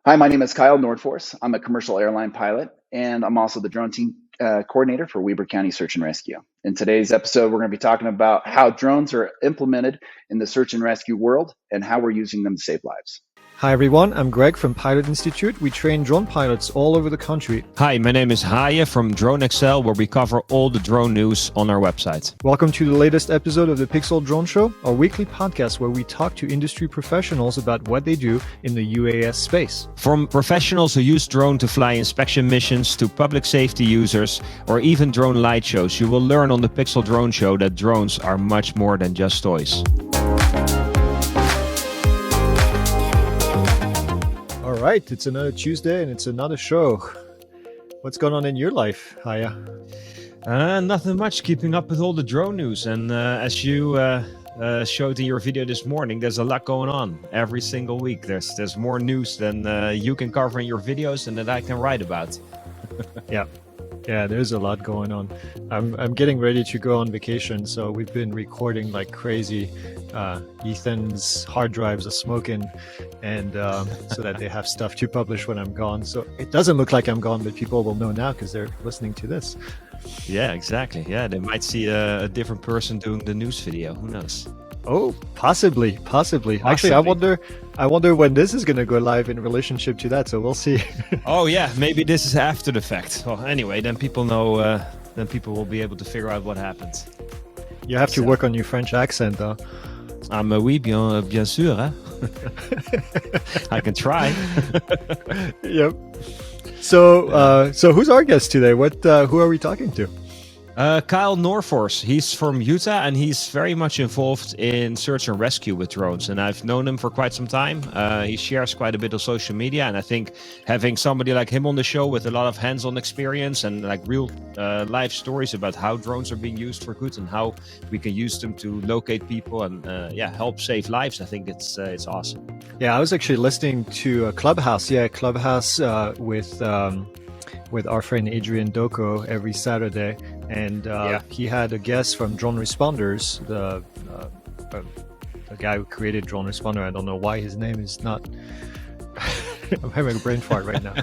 Hi, my name is Kyle Nordfors. I'm a commercial airline pilot, and I'm also the drone team coordinator for Weber County Search and Rescue. In today's episode, we're going to be talking about how drones are implemented in the search and rescue world and how we're using them to save lives. Hi everyone, I'm Greg from Pilot Institute. We train drone pilots all over the country. Hi, my name is Haye from PiXL, where we cover all the drone news on our website. Welcome to the latest episode of the PiXL Drone Show, our weekly podcast where we talk to industry professionals about what they do in the UAS space. From professionals who use drone to fly inspection missions to public safety users or even drone light shows, you will learn on the PiXL Drone Show that drones are much more than just toys. All right, it's another Tuesday and it's another show. What's going on in your life, Haye? Nothing much, keeping up with all the drone news. And as you showed in your video this morning, there's a lot going on every single week. There's more news than you can cover in your videos and that I can write about. Yeah, there's a lot going on. I'm getting ready to go on vacation, so we've been recording like crazy. Ethan's hard drives are smoking, and so that they have stuff to publish when I'm gone. So it doesn't look like I'm gone, but people will know now because they're listening to this. Yeah, exactly. Yeah, they might see a different person doing the news video. Who knows? Oh, possibly. Actually, I wonder when this is going to go live in relationship to that. So we'll see. Oh yeah, maybe this is after the fact. Well, anyway, then people know. Then people will be able to figure out what happened. You have to work on your French accent, though. Oui, bien sûr. Hein? I can try. Yep. So who's our guest today? Who are we talking to? Kyle Nordfors. He's from Utah and he's very much involved in search and rescue with drones. And I've known him for quite some time. He shares quite a bit of social media. And I think having somebody like him on the show with a lot of hands-on experience and like real life stories about how drones are being used for good and how we can use them to locate people and help save lives. I think it's awesome. Yeah, I was actually listening to Clubhouse. Yeah, Clubhouse with our friend Adrian Doko every Saturday, and he had a guest from Drone Responders, the guy who created Drone Responder. I don't know why his name is not. I'm having a brain fart right now.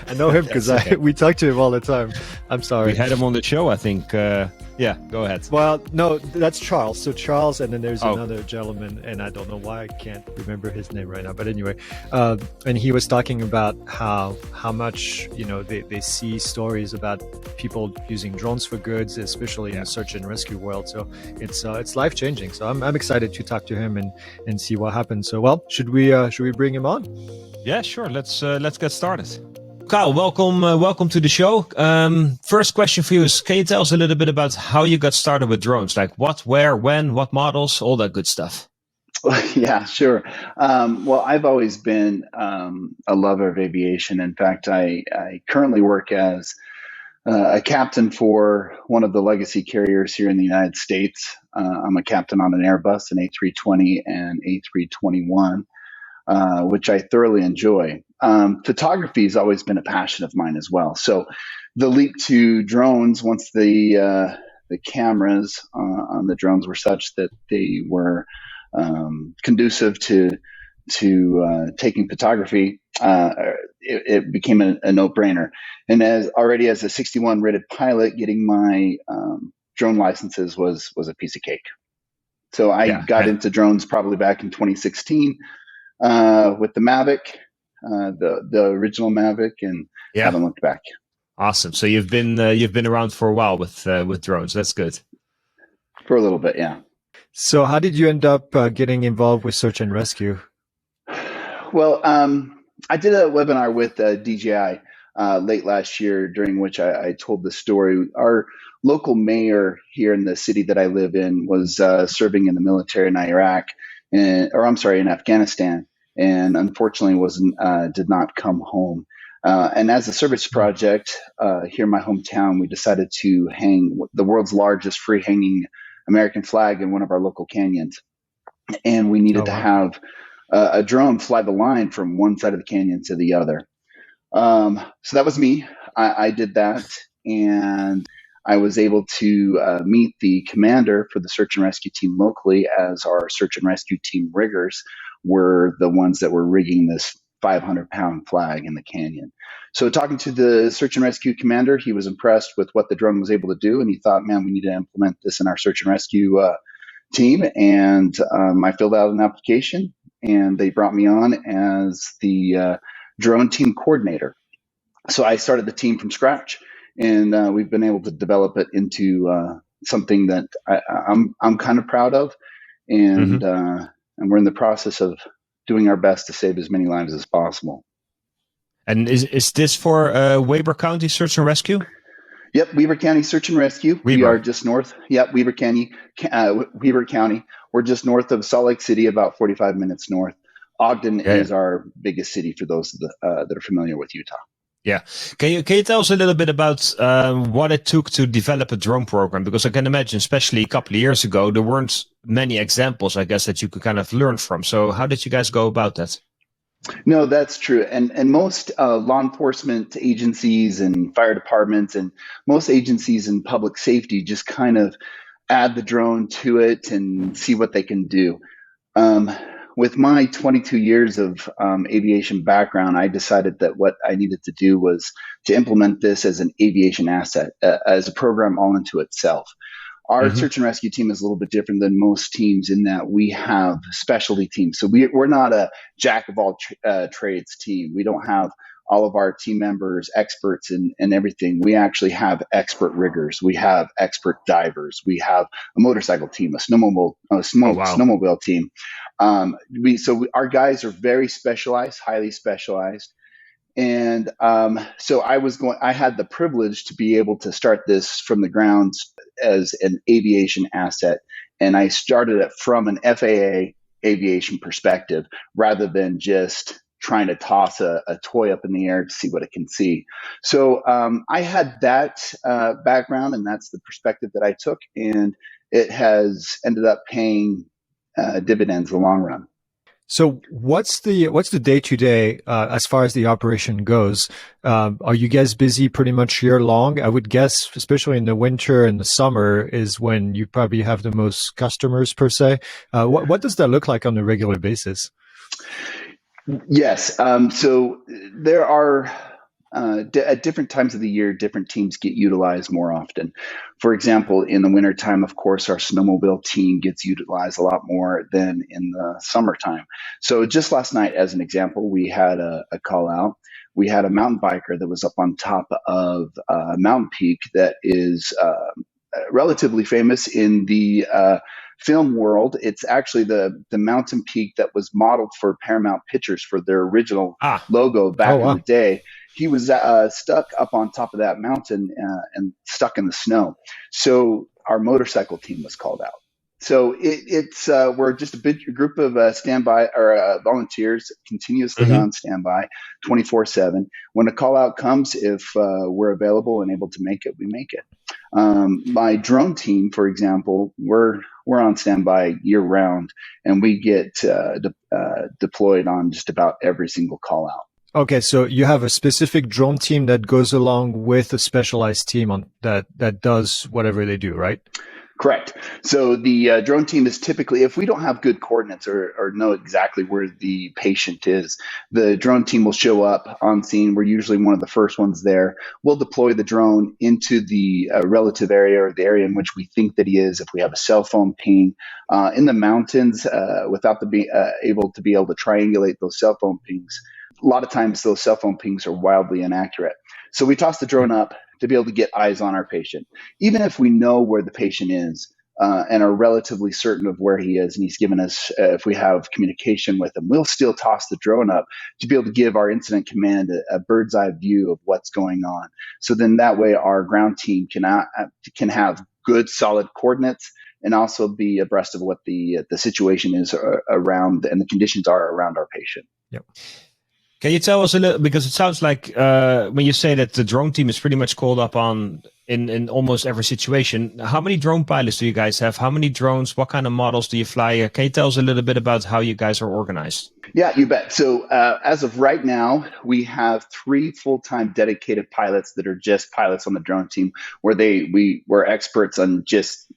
I know him because we talk to him all the time. I'm sorry. We had him on the show, I think. Go ahead. Well, no, that's Charles. So Charles, and then there's another gentleman, and I don't know why I can't remember his name right now. But anyway, and he was talking about how much they see stories about people using drones for goods, especially in the search and rescue world. So it's life changing. So I'm excited to talk to him and see what happens. So should we bring him on? Yeah, sure. Let's get started. Kyle, welcome to the show. First question for you is, can you tell us a little bit about how you got started with drones? Like what, where, when, what models, all that good stuff. Yeah, sure. Well, I've always been a lover of aviation. In fact, I currently work as a captain for one of the legacy carriers here in the United States. I'm a captain on an Airbus, an A320 and A321. Which I thoroughly enjoy. Photography has always been a passion of mine as well. So the leap to drones, once the cameras on the drones were such that they were conducive to taking photography, it became a no-brainer. And as a 61 rated pilot, getting my drone licenses was a piece of cake. So I got into drones probably back in 2016. With the Mavic, the original Mavic, and haven't looked back. Awesome. So you've been around for a while with drones. That's good. For a little bit, yeah. So how did you end up getting involved with search and rescue? Well, I did a webinar with DJI late last year, during which I told the story. Our local mayor here in the city that I live in was serving in the military in Iraq, in Afghanistan. And unfortunately did not come home. And as a service project here in my hometown, we decided to hang the world's largest free hanging American flag in one of our local canyons. And we needed to have a drone fly the line from one side of the canyon to the other. So that was me. I did that. And I was able to meet the commander for the search and rescue team locally, as our search and rescue team riggers were the ones that were rigging this 500-pound flag in the canyon. So talking to the search and rescue commander, he was impressed with what the drone was able to do, and he thought, man, we need to implement this in our search and rescue team. And I filled out an application, and they brought me on as the drone team coordinator. So I started the team from scratch, and we've been able to develop it into something that I'm kind of proud of, and we're in the process of doing our best to save as many lives as possible. And is this for Weber County Search and Rescue? Yep, Weber County Search and Rescue. Weber. We are just north. Yep, Weber County. We're just north of Salt Lake City, about 45 minutes north. Ogden is our biggest city for those that are familiar with Utah. Yeah. Can you tell us a little bit about what it took to develop a drone program? Because I can imagine, especially a couple of years ago, there weren't many examples, I guess, that you could kind of learn from. So how did you guys go about that? No, that's true. And most law enforcement agencies and fire departments and most agencies in public safety just kind of add the drone to it and see what they can do. With my 22 years of aviation background, I decided that what I needed to do was to implement this as an aviation asset, as a program all into itself. Our search and rescue team is a little bit different than most teams in that we have specialty teams. So we're not a jack of all trades team. We don't have all of our team members experts in everything. We actually have expert riggers. We have expert divers. We have a motorcycle team, a snowmobile team. Our guys are very specialized, highly specialized. And so I had the privilege to be able to start this from the ground as an aviation asset. And I started it from an FAA aviation perspective rather than just trying to toss a toy up in the air to see what it can see. So I had that background, and that's the perspective that I took. And it has ended up paying dividends in the long run. So what's the day-to-day as far as the operation goes? Are you guys busy pretty much year long? I would guess, especially in the winter and the summer, is when you probably have the most customers per se. What does that look like on a regular basis? Yes. So there are at different times of the year, different teams get utilized more often. For example, in the wintertime, of course, our snowmobile team gets utilized a lot more than in the summertime. So just last night, as an example, we had a call out. We had a mountain biker that was up on top of a mountain peak that is relatively famous in the film world. It's actually the mountain peak that was modeled for Paramount Pictures for their original logo back in the day. He was stuck up on top of that mountain and stuck in the snow. So our motorcycle team was called out. So we're just a big group of standby or volunteers continuously on standby 24/7. When a call out comes, if we're available and able to make it, we make it. My drone team, for example, we're on standby year round, and we get deployed on just about every single call out. Okay, so you have a specific drone team that goes along with a specialized team that does whatever they do, right? Correct. So the drone team is typically, if we don't have good coordinates or know exactly where the patient is, the drone team will show up on scene. We're usually one of the first ones there. We'll deploy the drone into the relative area or the area in which we think that he is. If we have a cell phone ping in the mountains, without able to triangulate those cell phone pings, a lot of times those cell phone pings are wildly inaccurate. So we toss the drone up to be able to get eyes on our patient. Even if we know where the patient is and are relatively certain of where he is, and he's given us, if we have communication with him, we'll still toss the drone up to be able to give our incident command a bird's eye view of what's going on. So then that way our ground team can have good, solid coordinates and also be abreast of what the situation is around and the conditions are around our patient. Yep. Can you tell us a little, because it sounds like when you say that the drone team is pretty much called up on in almost every situation, how many drone pilots do you guys have? How many drones? What kind of models do you fly? Can you tell us a little bit about how you guys are organized? Yeah, you bet. So as of right now, we have 3 full-time dedicated pilots that are just pilots on the drone team, where we're experts on just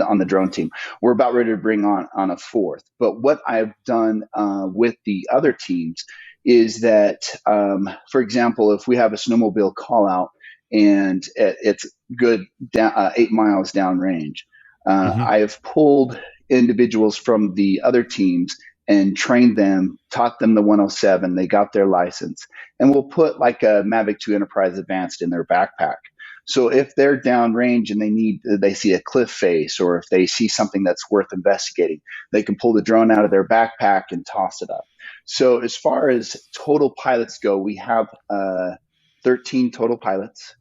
on the drone team. We're about ready to bring on a 4th. But what I've done with the other teams is that, for example, if we have a snowmobile call out and it's good 8 miles downrange, I have pulled individuals from the other teams and trained them, taught them the 107. They got their license, and we'll put like a Mavic 2 Enterprise Advanced in their backpack. So if they're downrange and they see a cliff face, or if they see something that's worth investigating, they can pull the drone out of their backpack and toss it up. So as far as total pilots go, we have 13 total pilots,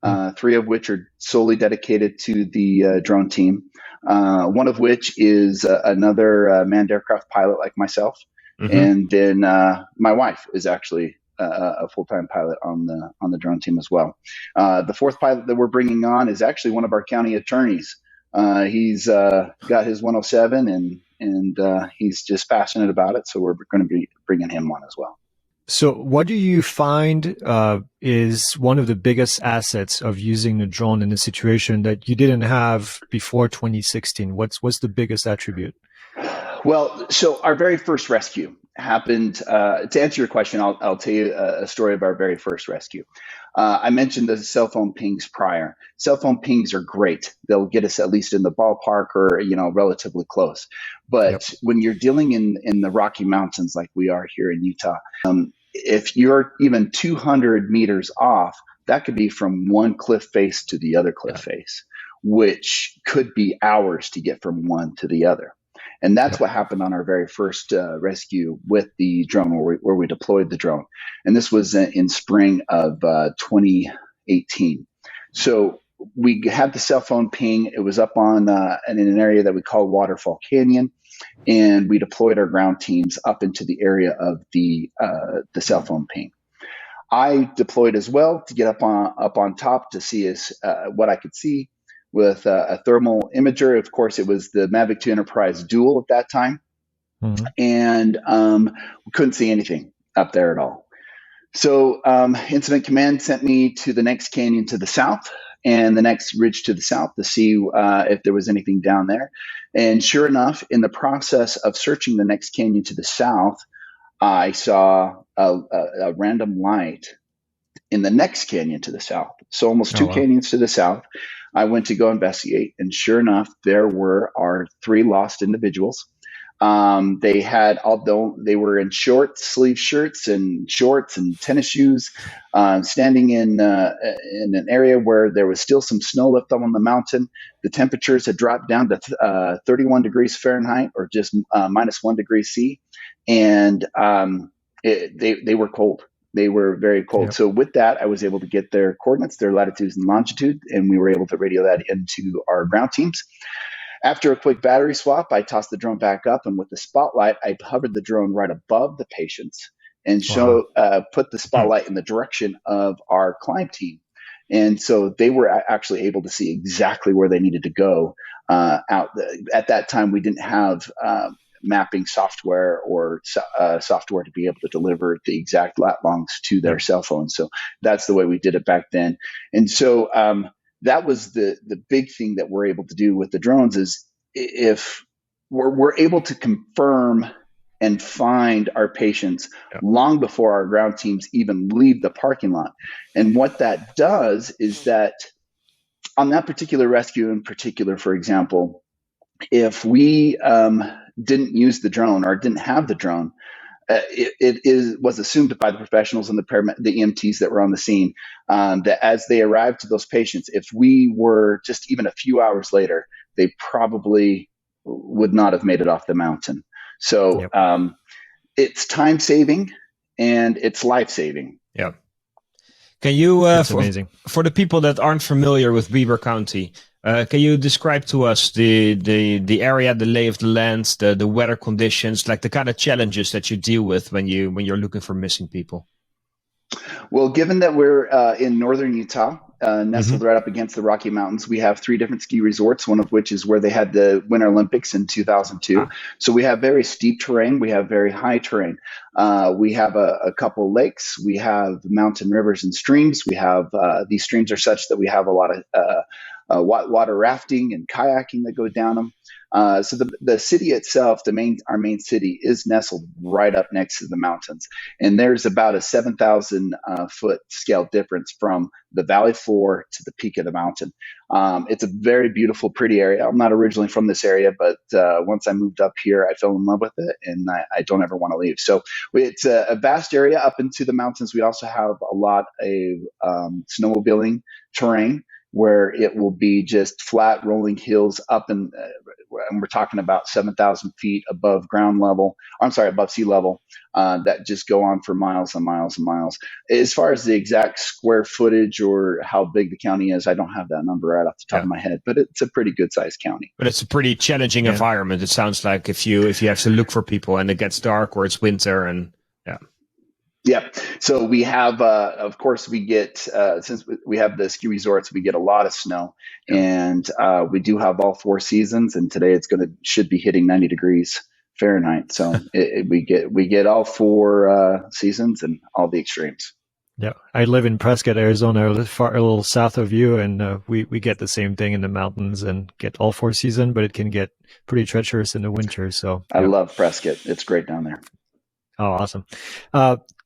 3 of which are solely dedicated to the drone team. One of which is another manned aircraft pilot like myself. And then my wife is actually a full-time pilot on the drone team as well. The 4th pilot that we're bringing on is actually one of our county attorneys. He's got his 107 and he's just passionate about it. So we're going to be bringing him on as well. So what do you find is one of the biggest assets of using the drone in a situation that you didn't have before 2016? What's the biggest attribute? Well, so our very first rescue happened, to answer your question, I'll tell you a story of our very first rescue. I mentioned the cell phone pings prior. Cell phone pings are great. They'll get us at least in the ballpark or, relatively close. But when you're dealing in the Rocky Mountains like we are here in Utah, if you're even 200 meters off, that could be from one cliff face to the other cliff face, which could be hours to get from one to the other. And that's what happened on our very first rescue with the drone, where we deployed the drone. And this was in spring of 2018. So we had the cell phone ping. It was up on in an area that we call Waterfall Canyon. And we deployed our ground teams up into the area of the cell phone ping. I deployed as well to get up on top to see what I could see with a thermal imager. Of course, it was the Mavic 2 Enterprise Dual at that time, and we couldn't see anything up there at all. So Incident Command sent me to the next canyon to the south and the next ridge to the south to see if there was anything down there. And sure enough, in the process of searching the next canyon to the south, I saw a random light in the next canyon to the south. So almost two canyons to the south. I went to go investigate, and sure enough, there were our 3 lost individuals. They had, although they were in short sleeve shirts and shorts and tennis shoes, standing in an area where there was still some snow left on the mountain. The temperatures had dropped down to 31 degrees Fahrenheit, or just minus 1 degree C, and they were cold. They were very cold. So with that, I was able to get their coordinates, their latitudes and longitude, and we were able to radio that into our ground teams. After a quick battery swap, I tossed the drone back up, and with the spotlight, I hovered the drone right above the patients and put the spotlight in the direction of our climb team. And so they were actually able to see exactly where they needed to go. At that time, we didn't have mapping software or software to be able to deliver the exact lat longs to their cell phones. So that's the way we did it back then. And so that was the big thing that we're able to do with the drones, is if we're able to confirm and find our patients long before our ground teams even leave the parking lot. And what that does is that on that particular rescue in particular, for example, if we didn't use the drone or didn't have the drone, it was assumed by the professionals and the EMTs that were on the scene that as they arrived to those patients, if we were just even a few hours later, they probably would not have made it off the mountain. So it's time saving and it's life saving. Yeah. Can you, amazing. For the people that aren't familiar with Weber County, can you describe to us the area, the lay of the land, the weather conditions, like the kind of challenges that you deal with when you're looking for missing people? Well, given that we're in northern Utah, nestled right up against the Rocky Mountains, we have 3 different ski resorts, one of which is where they had the Winter Olympics in 2002. So we have very steep terrain. We have very high terrain. We have a couple lakes. We have mountain rivers and streams. We have these streams are such that we have a lot of water rafting and kayaking that go down them. So the city itself, our main city, is nestled right up next to the mountains, and there's about a 7,000 foot scale difference from the valley floor to the peak of the mountain. It's a very beautiful, pretty area. I'm not originally from this area, but once I moved up here, I fell in love with it, and I don't ever want to leave. So it's a vast area up into the mountains. We also have a lot of snowmobiling terrain, where it will be just flat rolling hills up and we're talking about 7,000 feet above ground level. I'm sorry, above sea level, that just go on for miles and miles and miles. As far as the exact square footage or how big the county is, I don't have that number right off the top of my head, but it's a pretty good sized county. But it's a pretty challenging environment. It sounds like if you have to look for people and it gets dark or it's winter and Yeah. So we have, of course, we get, since we have the ski resorts, we get a lot of snow, and we do have all 4 seasons. And today should be hitting 90 degrees Fahrenheit. So we get all 4 seasons and all the extremes. Yeah, I live in Prescott, Arizona, a little south of you, and we get the same thing in the mountains and get all 4 seasons, but it can get pretty treacherous in the winter. So I love Prescott. It's great down there. Oh, awesome.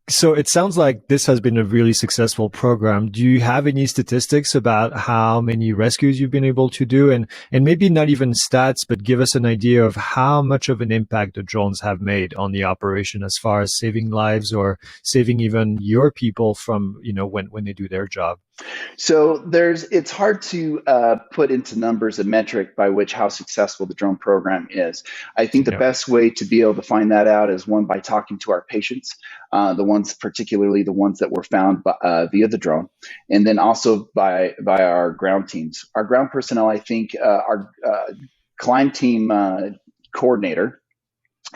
So it sounds like this has been a really successful program. Do you have any statistics about how many rescues you've been able to do? And maybe not even stats, but give us an idea of how much of an impact the drones have made on the operation as far as saving lives or saving even your people from, when they do their job. So it's hard to put into numbers a metric by which how successful the drone program is. I think the best way to be able to find that out is one, by talking to our patients, particularly the ones that were found via the drone, and then also by our ground teams. Our ground personnel, I think, our climb team coordinator,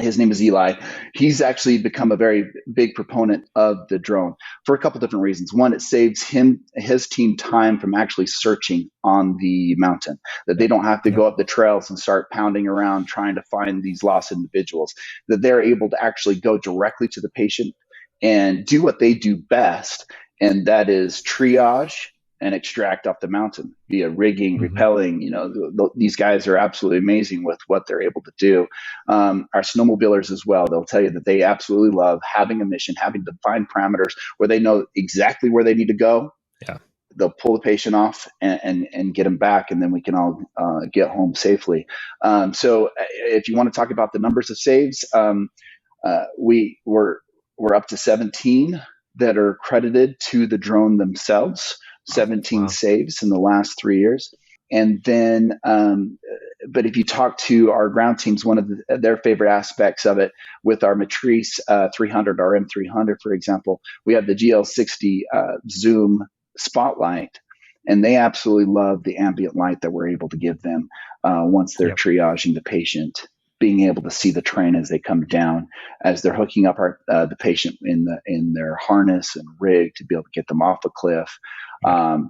his name is Eli. He's actually become a very big proponent of the drone for a couple different reasons. One, it saves his team time from actually searching on the mountain, that they don't have to go up the trails and start pounding around trying to find these lost individuals, that they're able to actually go directly to the patient and do what they do best, and that is triage and extract off the mountain via rigging, rappelling. These guys are absolutely amazing with what they're able to do. Our snowmobilers as well, they'll tell you that they absolutely love having a mission, having defined parameters where they know exactly where they need to go. Yeah. They'll pull the patient off and get them back, and then we can all get home safely. So if you want to talk about the numbers of saves, we're up to 17 that are credited to the drone themselves. 17 saves in the last 3 years. And then, but if you talk to our ground teams, one of their favorite aspects of it with our Matrice 300, our M300, for example, we have the GL60 zoom spotlight, and they absolutely love the ambient light that we're able to give them once they're triaging the patient, being able to see the train as they come down, as they're hooking up the patient in their harness and rig to be able to get them off a cliff.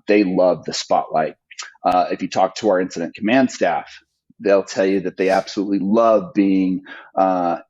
They love the spotlight. If you talk to our incident command staff, they'll tell you that they absolutely love being have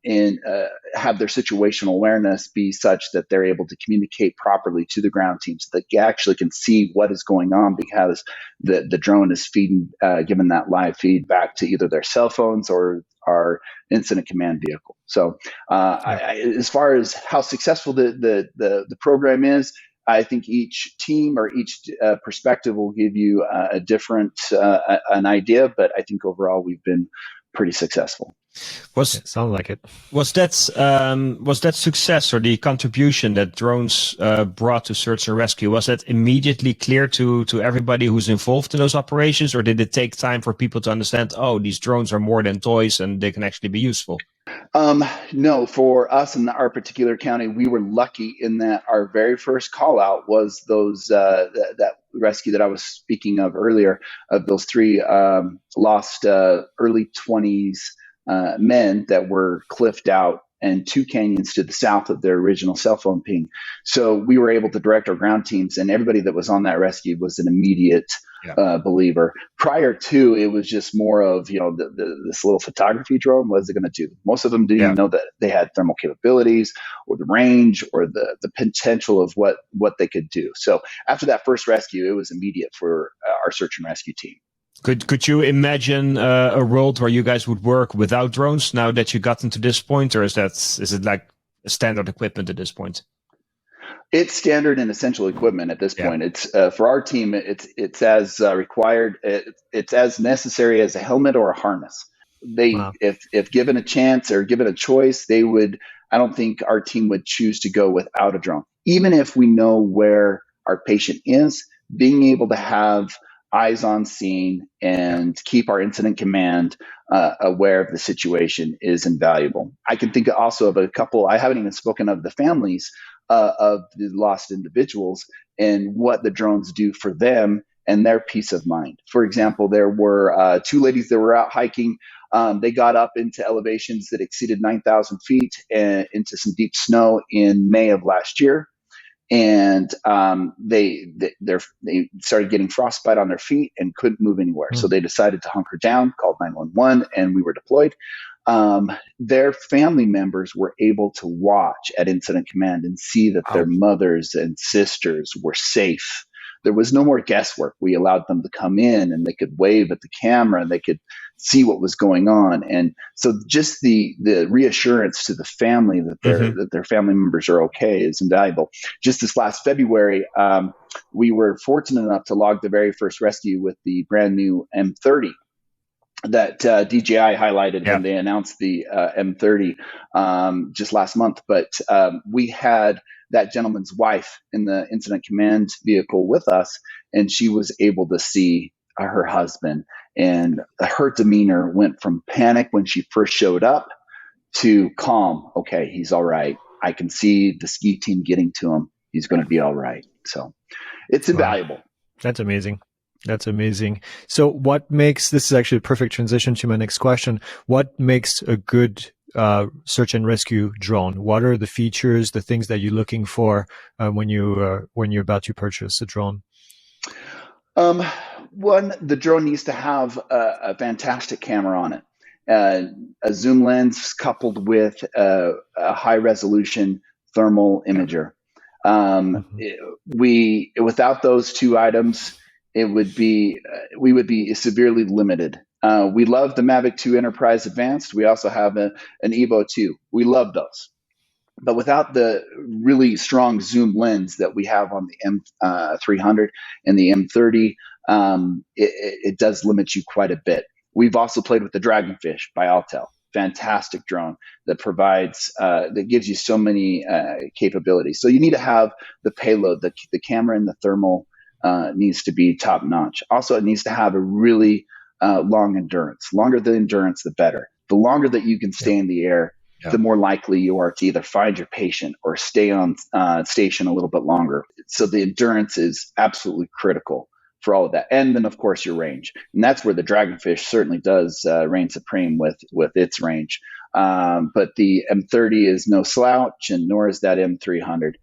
their situational awareness be such that they're able to communicate properly to the ground teams, so they actually can see what is going on, because the drone is giving that live feedback to either their cell phones or our incident command vehicle. So as far as how successful the program is, I think each team or each perspective will give you a different an idea, but I think overall we've been pretty successful. Sounds like it. Was that success or the contribution that drones brought to search and rescue, was that immediately clear to everybody who's involved in those operations, or did it take time for people to understand, oh, these drones are more than toys and they can actually be useful? No, for us in our particular county, we were lucky in that our very first call out was those that rescue that I was speaking of earlier, of those 3 lost early 20s men that were cliffed out and 2 canyons to the south of their original cell phone ping. So we were able to direct our ground teams, and everybody that was on that rescue was an immediate believer. Prior to, it was just more of, this little photography drone, what is it going to do? Most of them didn't even know that they had thermal capabilities or the range or the potential of what they could do. So after that first rescue, it was immediate for our search and rescue team. Could you imagine a world where you guys would work without drones now that you gotten to this point, or is it like standard equipment at this point? It's standard and essential equipment at this point. It's for our team. It's as required. It's as necessary as a helmet or a harness. Wow. If given a chance or given a choice, they would. I don't think our team would choose to go without a drone, even if we know where our patient is. Being able to have eyes on scene and keep our incident command aware of the situation is invaluable. I can think also of a couple. I haven't even spoken of the families of the lost individuals and what the drones do for them and their peace of mind. For example, there were two ladies that were out hiking. They got up into elevations that exceeded 9,000 feet and into some deep snow in May of last year. And they started getting frostbite on their feet and couldn't move anywhere. So they decided to hunker down, called 911, and we were deployed. Their family members were able to watch at incident command and see that their mothers and sisters were safe. There was no more guesswork. We allowed them to come in and they could wave at the camera and they could see what was going on. And so just the reassurance to the family that their family members are okay is invaluable. Just this last February, we were fortunate enough to log the very first rescue with the brand new M30 that DJI highlighted when they announced the M30 just last month. But we had that gentleman's wife in the incident command vehicle with us, and she was able to see her husband. And her demeanor went from panic when she first showed up to calm. Okay, he's all right. I can see the ski team getting to him. He's going to be all right. So it's invaluable. That's amazing. That's amazing. So what makes, this is actually a perfect transition to my next question. What makes a good search and rescue drone? What are the features, the things that you're looking for when you're about to purchase a drone? One, the drone needs to have a fantastic camera on it. A zoom lens coupled with a high resolution thermal imager. Without those two items, we would be severely limited. We love the Mavic 2 Enterprise Advanced. We also have an Evo 2. We love those. But without the really strong zoom lens that we have on the M300 and the M30, it does limit you quite a bit. We've also played with the Dragonfish by Altel. Fantastic drone that provides, that gives you so many capabilities. So you need to have the payload, the camera and the thermal needs to be top notch. Also, it needs to have a really long endurance. Longer the endurance, the better. The longer that you can stay in the air, the more likely you are to either find your patient or stay on station a little bit longer. So the endurance is absolutely critical for all of that. And then, of course, your range. And that's where the Dragonfish certainly does reign supreme with its range. But the M30 is no slouch, and nor is that M300.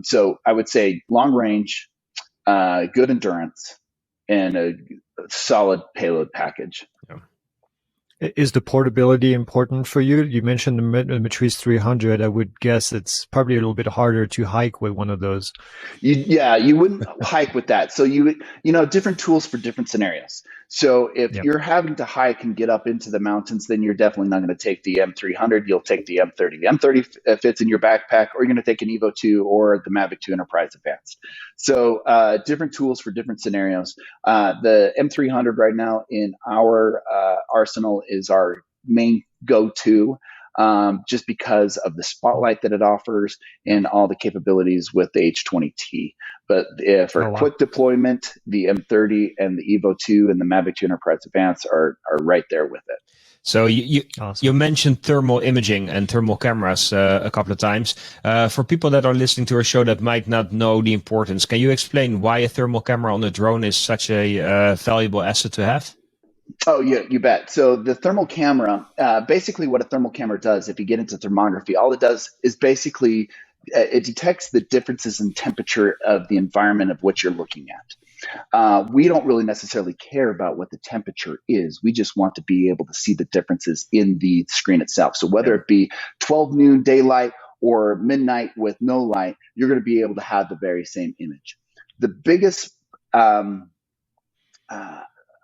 So I would say long range, good endurance, and a solid payload package. Is the portability important for you? You mentioned the Matrice 300. I would guess it's probably a little bit harder to hike with one of those. You wouldn't hike with that. So different tools for different scenarios. So if you're having to hike and get up into the mountains, then you're definitely not going to take the M300. You'll take the M30. The M30 fits in your backpack, or you're going to take an Evo 2 or the Mavic 2 Enterprise Advanced. So different tools for different scenarios. The M300 right now in our arsenal is our main go-to, just because of the spotlight that it offers and all the capabilities with the H20T. But for quick deployment, the M30 and the Evo 2 and the Mavic 2 Enterprise Advanced are right there with it. So you mentioned thermal imaging and thermal cameras a couple of times. For people that are listening to our show that might not know the importance, can you explain why a thermal camera on a drone is such a valuable asset to have? Oh, yeah, you bet. So the thermal camera, basically what a thermal camera does, if you get into thermography, all it does is basically it detects the differences in temperature of the environment of what you're looking at. We don't really necessarily care about what the temperature is. We just want to be able to see the differences in the screen itself. So whether it be 12 noon daylight or midnight with no light, you're going to be able to have the very same image. The biggest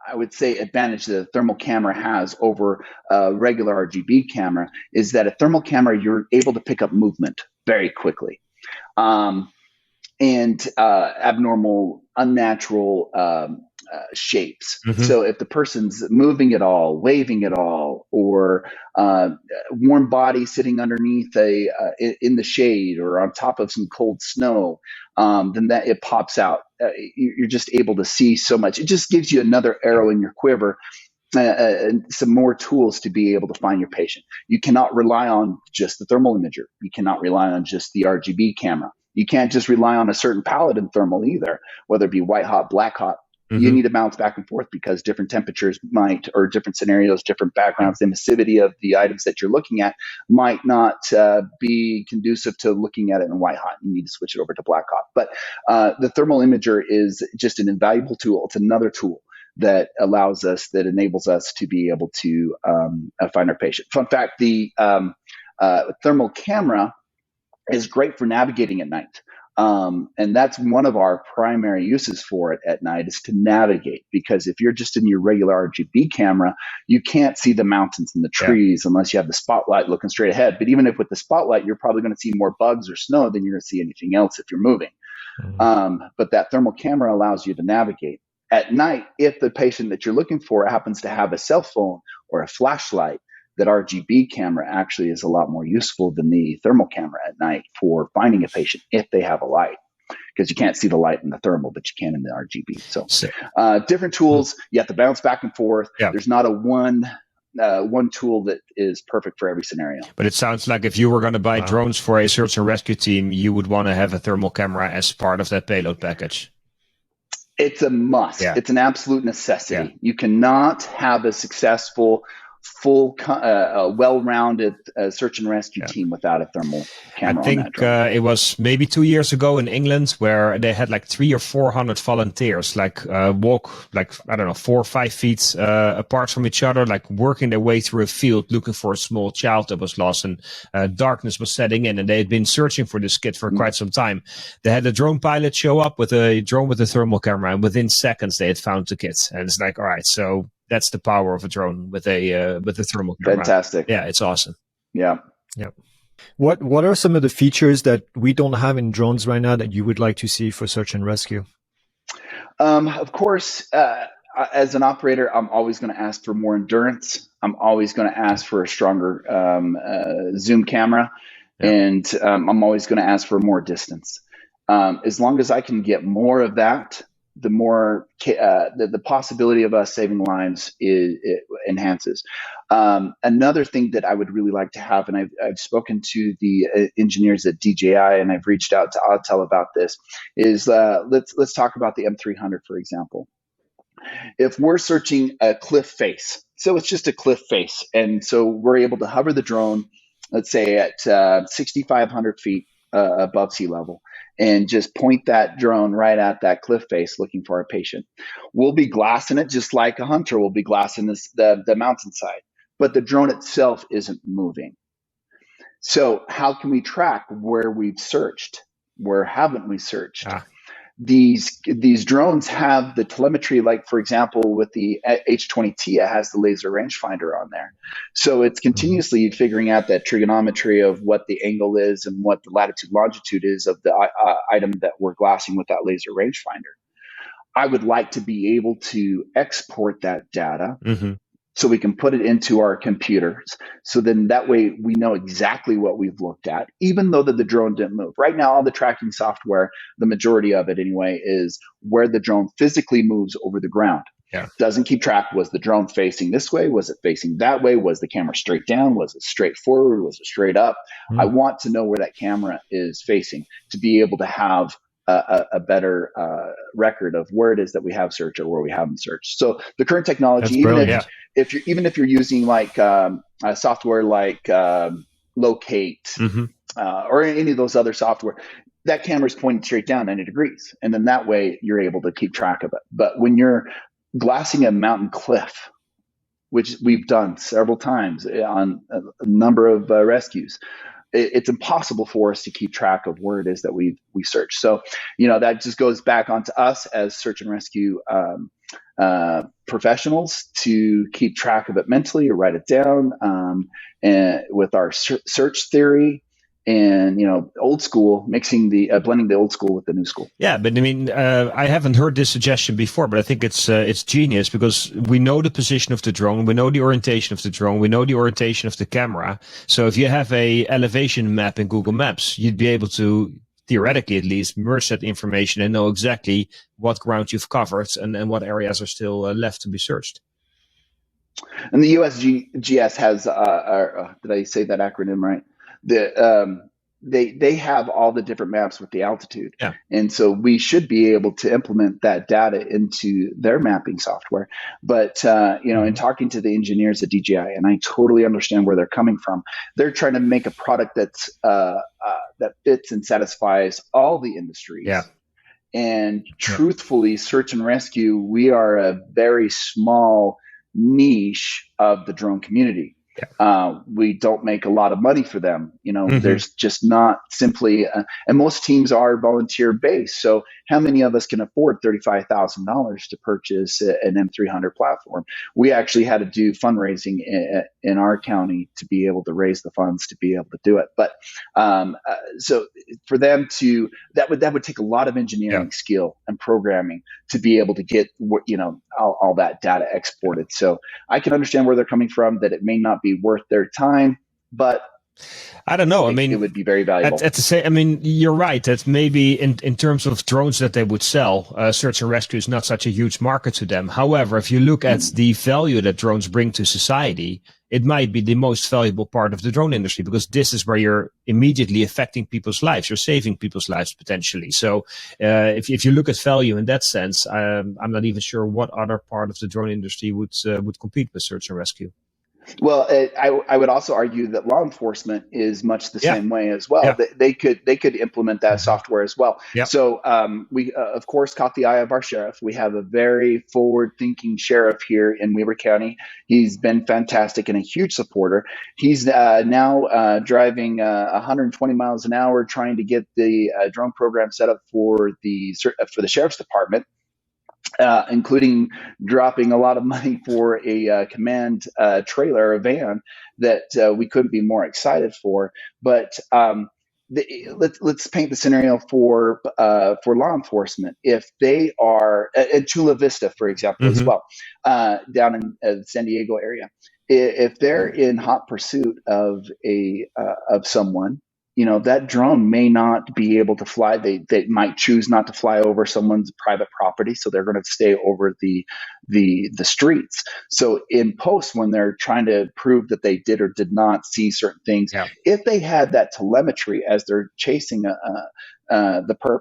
I would say, advantage that a thermal camera has over a regular RGB camera is that a thermal camera, you're able to pick up movement very quickly. And abnormal, unnatural shapes. Mm-hmm. So if the person's moving at all, waving at all, or warm body sitting underneath in the shade or on top of some cold snow, then that it pops out. You're just able to see so much. It just gives you another arrow in your quiver. And some more tools to be able to find your patient. You cannot rely on just the thermal imager. You cannot rely on just the RGB camera. You can't just rely on a certain palette in thermal either, whether it be white hot, black hot. Mm-hmm. You need to bounce back and forth because different temperatures might, or different scenarios, different backgrounds, the emissivity of the items that you're looking at might not be conducive to looking at it in white hot. You need to switch it over to black hot. But the thermal imager is just an invaluable tool. It's another tool that enables us to be able to find our patient. Fun fact, the thermal camera is great for navigating at night. And that's one of our primary uses for it at night, is to navigate, because if you're just in your regular RGB camera, you can't see the mountains and the trees unless you have the spotlight looking straight ahead. But even if with the spotlight, you're probably going to see more bugs or snow than you're going to see anything else if you're moving. Mm-hmm. But that thermal camera allows you to navigate. At night, if the patient that you're looking for happens to have a cell phone or a flashlight, that RGB camera actually is a lot more useful than the thermal camera at night for finding a patient if they have a light, because you can't see the light in the thermal, but you can in the RGB. So different tools. You have to bounce back and forth. Yeah. There's not a one tool that is perfect for every scenario. But it sounds like if you were going to buy drones for a search and rescue team, you would want to have a thermal camera as part of that payload package. It's a must. Yeah. It's an absolute necessity. Yeah. You cannot have a successful, full, well-rounded search and rescue team without a thermal camera. I think it was maybe 2 years ago in England where they had like 300 or 400 volunteers, walk 4 or 5 feet apart from each other, like working their way through a field looking for a small child that was lost, and darkness was setting in, and they had been searching for this kid for quite some time. They had a drone pilot show up with a drone with a thermal camera, and within seconds they had found the kid. And it's like, all right, so that's the power of a drone with a thermal camera. Fantastic. Yeah, it's awesome. Yeah. Yeah. What are some of the features that we don't have in drones right now that you would like to see for search and rescue? Of course, as an operator, I'm always going to ask for more endurance. I'm always going to ask for a stronger zoom camera, and I'm always going to ask for more distance. As long as I can get more of that, the more the possibility of us saving lives it enhances. Another thing that I would really like to have, and I've spoken to the engineers at DJI, and I've reached out to Autel about this, is let's talk about the M300, for example. If we're searching a cliff face, so it's just a cliff face, and so we're able to hover the drone, let's say at 6,500 feet above sea level, and just point that drone right at that cliff face looking for a patient. We'll be glassing it just like a hunter will be glassing the mountainside, but the drone itself isn't moving. So how can we track where we've searched? Where haven't we searched? These drones have the telemetry, like, for example, with the H20T, it has the laser rangefinder on there. So it's continuously figuring out that trigonometry of what the angle is and what the latitude longitude is of the item that we're glassing with that laser rangefinder. I would like to be able to export that data so we can put it into our computers. So then that way we know exactly what we've looked at, even though the drone didn't move. Right now, all the tracking software, the majority of it anyway, is where the drone physically moves over the ground. Yeah. Doesn't keep track. Was the drone facing this way? Was it facing that way? Was the camera straight down? Was it straight forward? Was it straight up? I want to know where that camera is facing to be able to have a better record of where it is that we have searched or where we haven't searched. So the current technology, even if you're using like a software like Locate or any of those other software, that camera's pointed straight down 90 degrees, and then that way you're able to keep track of it. But when you're glassing a mountain cliff, which we've done several times on a number of rescues, it's impossible for us to keep track of where it is that we search. So, that just goes back onto us as search and rescue professionals to keep track of it mentally or write it down, and with our search theory. And old school, mixing the blending the old school with the new school. Yeah, but I mean, I haven't heard this suggestion before, but I think it's genius, because we know the position of the drone, we know the orientation of the drone, we know the orientation of the camera. So if you have a elevation map in Google Maps, you'd be able to, theoretically at least, merge that information and know exactly what ground you've covered and what areas are still left to be searched. And the USGS has, did I say that acronym right? They have all the different maps with the altitude. Yeah. And so we should be able to implement that data into their mapping software. But, in talking to the engineers at DJI, and I totally understand where they're coming from, they're trying to make a product that's that fits and satisfies all the industries. Yeah. And truthfully, search and rescue, we are a very small niche of the drone community. We don't make a lot of money for them. There's just not simply, and most teams are volunteer based. So how many of us can afford $35,000 to purchase an M300 platform? We actually had to do fundraising in our county to be able to raise the funds to be able to do it. But so for them to, that would take a lot of engineering skill and programming to be able to get all that data exported. So I can understand where they're coming from, that it may not be worth their time, but I don't know. I mean, it would be very valuable. You're right. That maybe in terms of drones that they would sell, search and rescue is not such a huge market to them. However, if you look at the value that drones bring to society, it might be the most valuable part of the drone industry, because this is where you're immediately affecting people's lives. You're saving people's lives potentially. So if you look at value in that sense, I'm not even sure what other part of the drone industry would compete with search and rescue. Well, I would also argue that law enforcement is much the same way as well. Yeah. They could implement that software as well. Yeah. So we, of course, caught the eye of our sheriff. We have a very forward-thinking sheriff here in Weber County. He's been fantastic and a huge supporter. He's now driving 120 miles an hour, trying to get the drone program set up for the sheriff's department. Including dropping a lot of money for a command trailer, a van that we couldn't be more excited for. But let's paint the scenario for law enforcement. If they are at Chula Vista, for example, as well, down in the San Diego area, if they're in hot pursuit of someone, that drone may not be able to fly. They might choose not to fly over someone's private property, so they're going to stay over the streets. So in post, when they're trying to prove that they did or did not see certain things, if they had that telemetry as they're chasing the perp,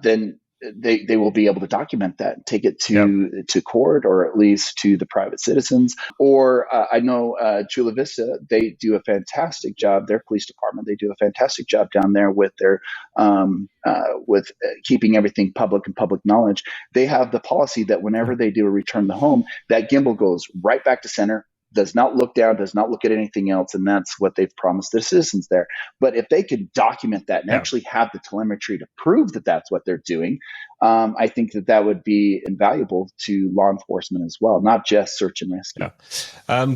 then they will be able to document that and take it to court, or at least to the private citizens. Or I know Chula Vista, they do a fantastic job. Their police department, they do a fantastic job down there with their with keeping everything public and public knowledge. They have the policy that whenever they do a return to home, that gimbal goes right back to center, does not look down, does not look at anything else, and that's what they've promised their citizens there. But if they could document that and actually have the telemetry to prove that that's what they're doing, I think that would be invaluable to law enforcement as well, not just search and rescue.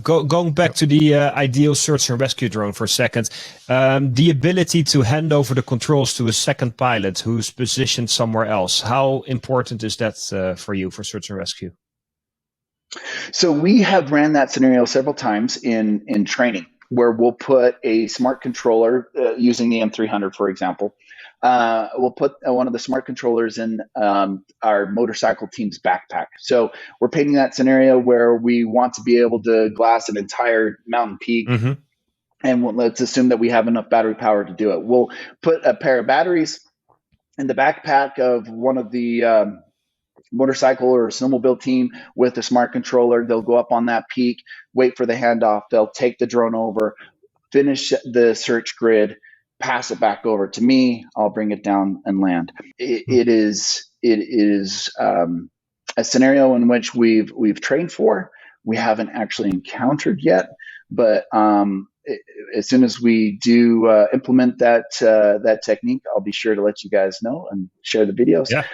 Going back to the ideal search and rescue drone for a second, the ability to hand over the controls to a second pilot who's positioned somewhere else, how important is that for you for search and rescue? So we have ran that scenario several times in training, where we'll put a smart controller using the M300, for example. We'll put one of the smart controllers in our motorcycle team's backpack. So we're painting that scenario where we want to be able to glass an entire mountain peak. And let's assume that we have enough battery power to do it. We'll put a pair of batteries in the backpack of one of the motorcycle or snowmobile team with a smart controller. They'll go up on that peak, wait for the handoff. They'll take the drone over, finish the search grid, pass it back over to me. I'll bring it down and land. It is a scenario in which we've trained for. We haven't actually encountered yet, but as soon as we do implement that technique, I'll be sure to let you guys know and share the videos. Yeah.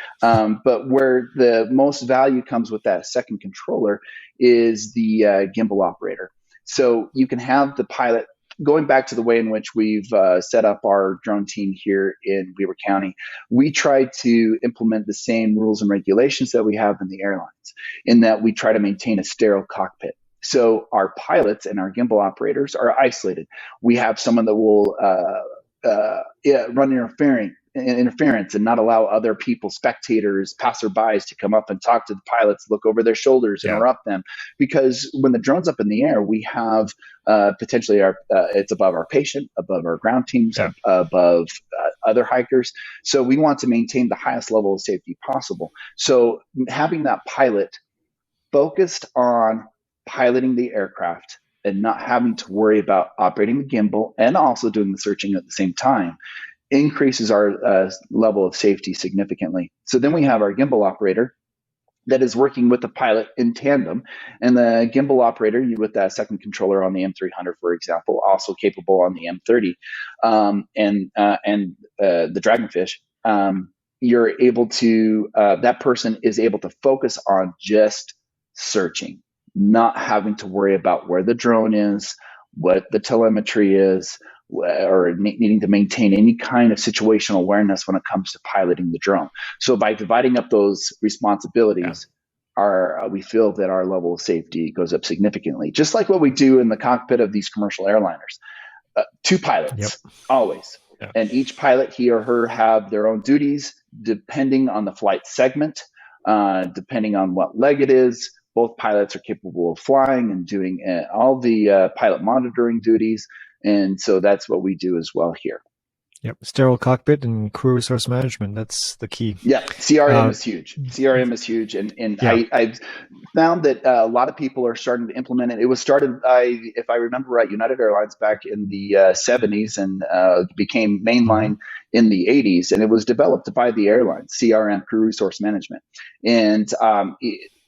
But where the most value comes with that second controller is the gimbal operator. So you can have the pilot, going back to the way in which we've set up our drone team here in Weber County, we try to implement the same rules and regulations that we have in the airlines, in that we try to maintain a sterile cockpit. So our pilots and our gimbal operators are isolated. We have someone that will run interference and not allow other people, spectators, passerbys, to come up and talk to the pilots, look over their shoulders, interrupt them. Because when the drone's up in the air, we have potentially it's above our patient, above our ground teams, above other hikers. So we want to maintain the highest level of safety possible. So having that pilot focused on piloting the aircraft and not having to worry about operating the gimbal and also doing the searching at the same time increases our level of safety significantly. So then we have our gimbal operator that is working with the pilot in tandem, and the gimbal operator, with that second controller on the M300, for example, also capable on the M30 and the Dragonfish. You're able to that person is able to focus on just searching, not having to worry about where the drone is, what the telemetry is, or needing to maintain any kind of situational awareness when it comes to piloting the drone. So by dividing up those responsibilities, we feel that our level of safety goes up significantly. Just like what we do in the cockpit of these commercial airliners. 2 pilots, always. And each pilot, he or her, have their own duties depending on the flight segment, depending on what leg it is. Both pilots are capable of flying and doing all the pilot monitoring duties. And so that's what we do as well here. Yep. Sterile cockpit and crew resource management. That's the key. Yeah. CRM is huge. CRM is huge. And I've found that a lot of people are starting to implement it. It was started by, if I remember right, United Airlines back in the 70s and became mainline in the 80s. And it was developed by the airlines, CRM, crew resource management. And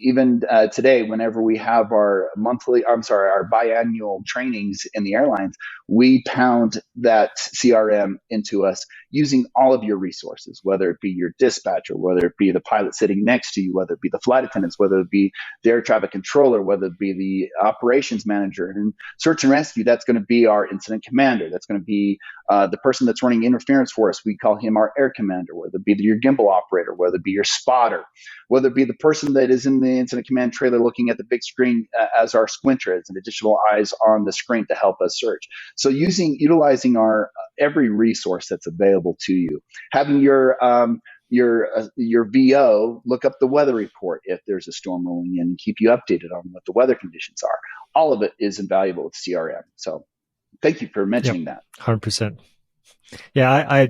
even today, whenever we have our our biannual trainings in the airlines, we pound that CRM into us using all of your resources, whether it be your dispatcher, whether it be the pilot sitting next to you, whether it be the flight attendants, whether it be the air traffic controller, whether it be the operations manager. And search and rescue, that's going to be our incident commander. That's going to be the person that's running interference for us. We call him our air commander, whether it be your gimbal operator, whether it be your spotter, whether it be the person that is in the incident command trailer looking at the big screen as our squinter, as an additional eyes on the screen to help us search. So utilizing our every resource that's available to you, having your VO look up the weather report if there's a storm rolling in and keep you updated on what the weather conditions are. All of it is invaluable with CRM. So thank you for mentioning that. 100%. Yeah, I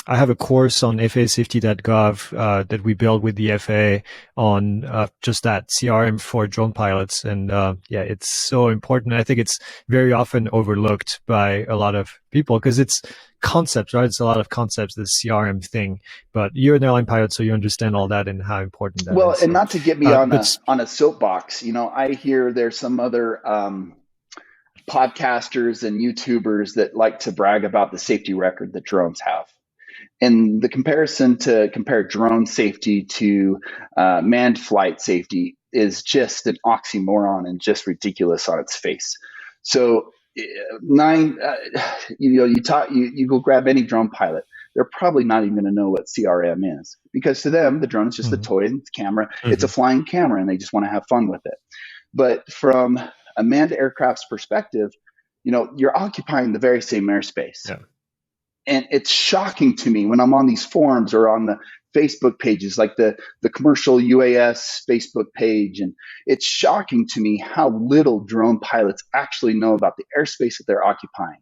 have a course on FAAsafety.gov that we built with the FAA on just that CRM for drone pilots, and it's so important. I think it's very often overlooked by a lot of people because it's concepts, right? It's a lot of concepts, this CRM thing. But you're an airline pilot, so you understand all that and how important that is. Well, and not to get me on a soapbox, I hear there's some other podcasters and YouTubers that like to brag about the safety record that drones have. And the comparison to compare drone safety to manned flight safety is just an oxymoron and just ridiculous on its face. So you go grab any drone pilot, they're probably not even going to know what CRM is, because to them, the drone is just a toy and camera. It's a flying camera and they just want to have fun with it. But from a manned aircraft's perspective, you're occupying the very same airspace. Yeah. And it's shocking to me when I'm on these forums or on the Facebook pages, like the commercial UAS Facebook page. And it's shocking to me how little drone pilots actually know about the airspace that they're occupying.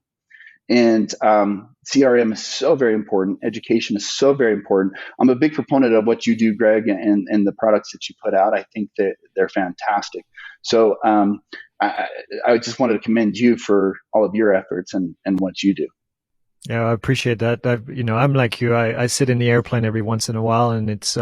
And CRM is so very important. Education is so very important. I'm a big proponent of what you do, Greg, and the products that you put out. I think that they're fantastic. So I just wanted to commend you for all of your efforts and what you do. Yeah, I appreciate that. I'm like you. I sit in the airplane every once in a while, and it's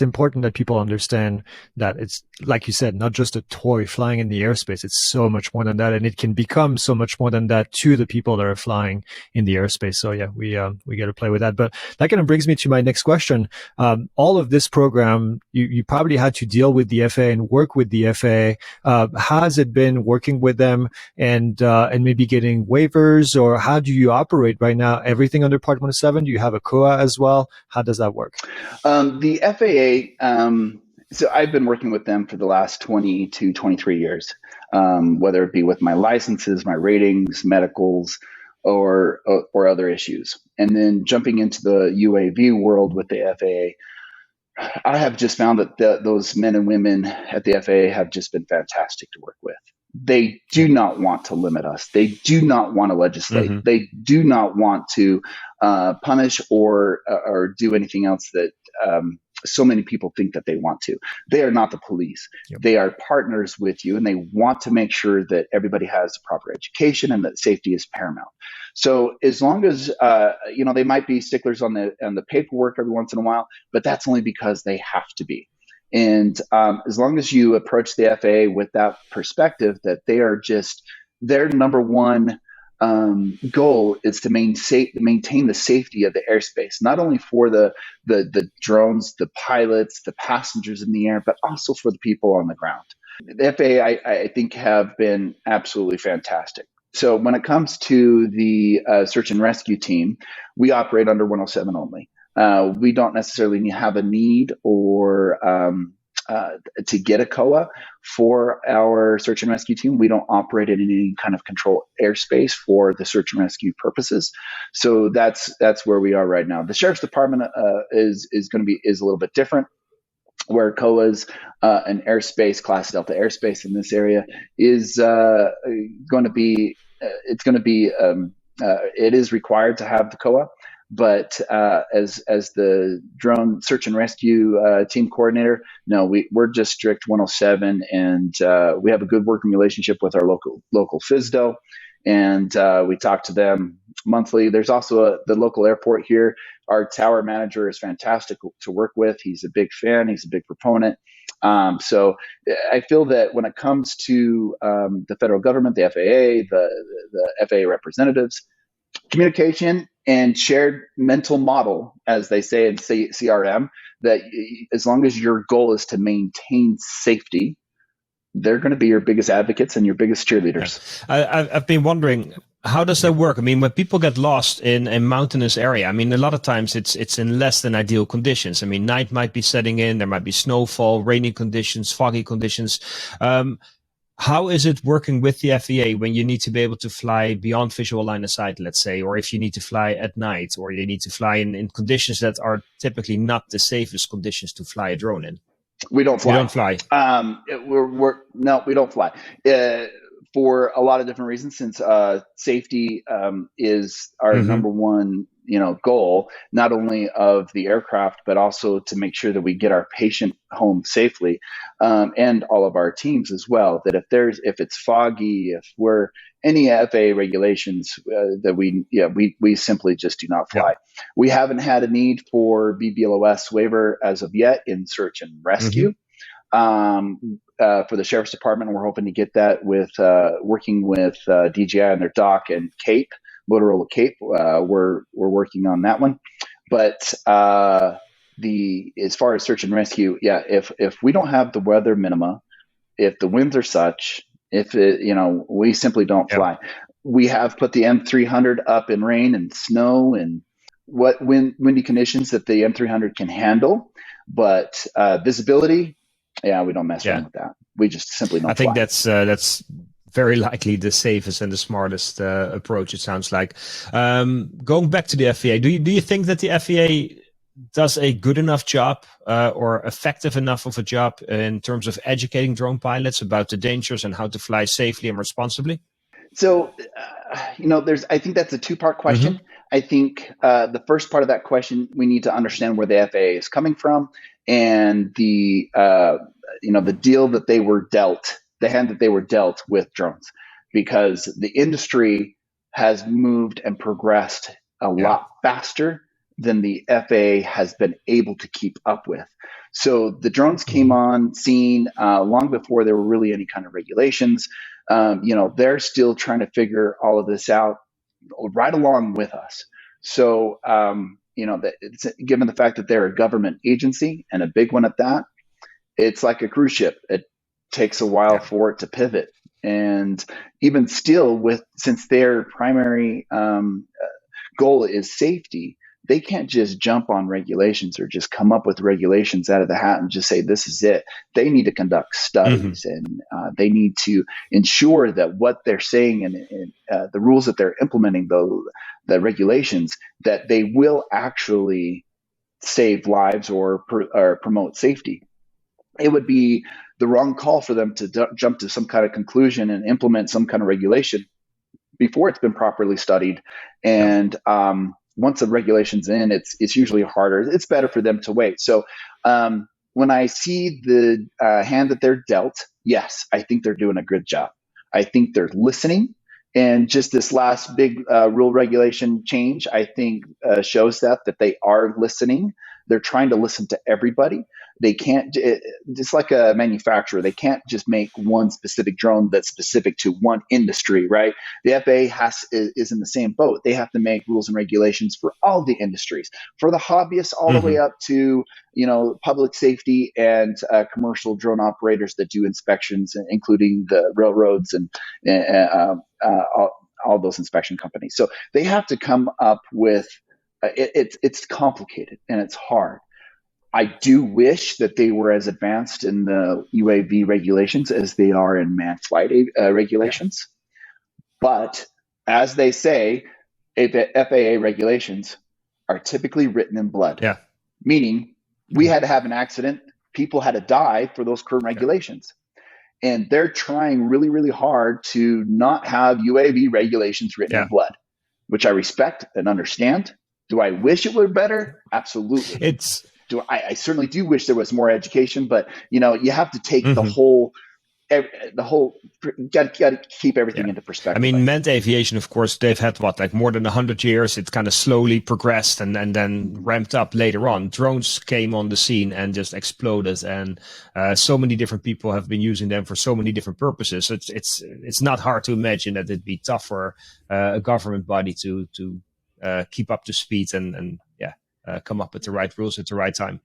important that people understand that it's, like you said, not just a toy flying in the airspace. It's so much more than that, and it can become so much more than that to the people that are flying in the airspace. So yeah, we got to play with that. But that kind of brings me to my next question. All of this program, you probably had to deal with the FAA and work with the FAA. How has it been working with them and maybe getting waivers, or how do you operate right now? Everything under Part 107? Do you have a COA as well? How does that work? The FAA, so I've been working with them for the last 20 to 23 years, whether it be with my licenses, my ratings, medicals, or other issues. And then jumping into the UAV world with the FAA, I have just found that those men and women at the FAA have just been fantastic to work with. They do not want to limit us. They do not want to legislate. Mm-hmm. They do not want to punish or do anything else that so many people think that they want to. They are not the police. Yep. They are partners with you, and they want to make sure that everybody has the proper education and that safety is paramount. So as long as they might be sticklers on the paperwork every once in a while, but that's only because they have to be. And as long as you approach the FAA with that perspective, that they are just their number one goal is to maintain the safety of the airspace, not only for the drones, the pilots, the passengers in the air, but also for the people on the ground. The FAA, I think, have been absolutely fantastic. So when it comes to the search and rescue team, we operate under 107 only. We don't necessarily have a need or to get a COA for our search and rescue team. We don't operate in any kind of control airspace for the search and rescue purposes. So that's where we are right now. The Sheriff's Department is a little bit different, where COA's an airspace, Class Delta airspace in this area is going to be. It is required to have the COA. But as the drone search and rescue team coordinator, no, we're just strict 107, and we have a good working relationship with our local FSDO, and we talk to them monthly. There's also the local airport here. Our tower manager is fantastic to work with. He's a big fan. He's a big proponent. So I feel that when it comes to the federal government, the FAA, the FAA representatives, communication and shared mental model, as they say in CRM, that as long as your goal is to maintain safety, they're going to be your biggest advocates and your biggest cheerleaders. Yeah. I've been wondering, how does that work? I mean, when people get lost in a mountainous area, I mean, a lot of times it's in less than ideal conditions. I mean, night might be setting in, there might be snowfall, rainy conditions, foggy conditions. How is it working with the FAA when you need to be able to fly beyond visual line of sight, let's say, or if you need to fly at night, or you need to fly in conditions that are typically not the safest conditions to fly a drone in? We don't fly. We don't fly. No, we don't fly. For a lot of different reasons, since safety is our number one goal, not only of the aircraft, but also to make sure that we get our patient home safely, and all of our teams as well. That if it's foggy, if we're any FAA regulations, that we simply just do not fly. Yeah. We haven't had a need for BLOS waiver as of yet in search and rescue. For the Sheriff's Department, we're hoping to get that with working with DJI and their dock and Cape, Motorola Cape. We're working on that one. But as far as search and rescue, if we don't have the weather minima, if the winds are such, we simply don't fly. We have put the M300 up in rain and snow and windy conditions that the M300 can handle, but visibility. Yeah, we don't mess around with that. We just simply don't. I think fly. That's very likely the safest and the smartest approach. It sounds like. Going back to the FAA, do you think that the FAA does a good enough job or effective enough of a job in terms of educating drone pilots about the dangers and how to fly safely and responsibly? So, I think that's a two-part question. I think the first part of that question, we need to understand where the FAA is coming from and the deal that they were dealt, the hand that they were dealt with drones, because the industry has moved and progressed a lot faster than the FAA has been able to keep up with. So the drones came on scene long before there were really any kind of regulations. They're still trying to figure all of this out right along with us. So, given the fact that they're a government agency and a big one at that, it's like a cruise ship. It takes a while for it to pivot. And even still, since their primary goal is safety, they can't just jump on regulations or just come up with regulations out of the hat and just say, this is it. They need to conduct studies and they need to ensure that what they're saying and the rules that they're implementing, the regulations, that they will actually save lives or promote safety. It would be the wrong call for them to jump to some kind of conclusion and implement some kind of regulation before it's been properly studied. And once the regulation's in, it's usually harder. It's better for them to wait. So when I see the hand that they're dealt, yes, I think they're doing a good job. I think they're listening. And just this last big rule regulation change, I think shows that they are listening. They're trying to listen to everybody. They can't, just like a manufacturer, they can't just make one specific drone that's specific to one industry, right? The FAA is in the same boat. They have to make rules and regulations for all the industries, for the hobbyists all the way up to, public safety and commercial drone operators that do inspections, including the railroads and all those inspection companies. So they have to come up with, it's complicated and it's hard. I do wish that they were as advanced in the UAV regulations as they are in manned flight regulations. But as they say, FAA regulations are typically written in blood. Meaning we had to have an accident, people had to die for those current regulations. And they're trying really, really hard to not have UAV regulations written in blood, which I respect and understand. Do I wish it were better? Absolutely. I certainly do wish there was more education, but you have to take the whole. Got to keep everything into perspective. I mean, manned aviation, of course, they've had more than 100 years. It's kind of slowly progressed and then ramped up later on. Drones came on the scene and just exploded, and so many different people have been using them for so many different purposes. So it's not hard to imagine that it'd be tough for a government body to keep up to speed and come up with the right rules at the right time.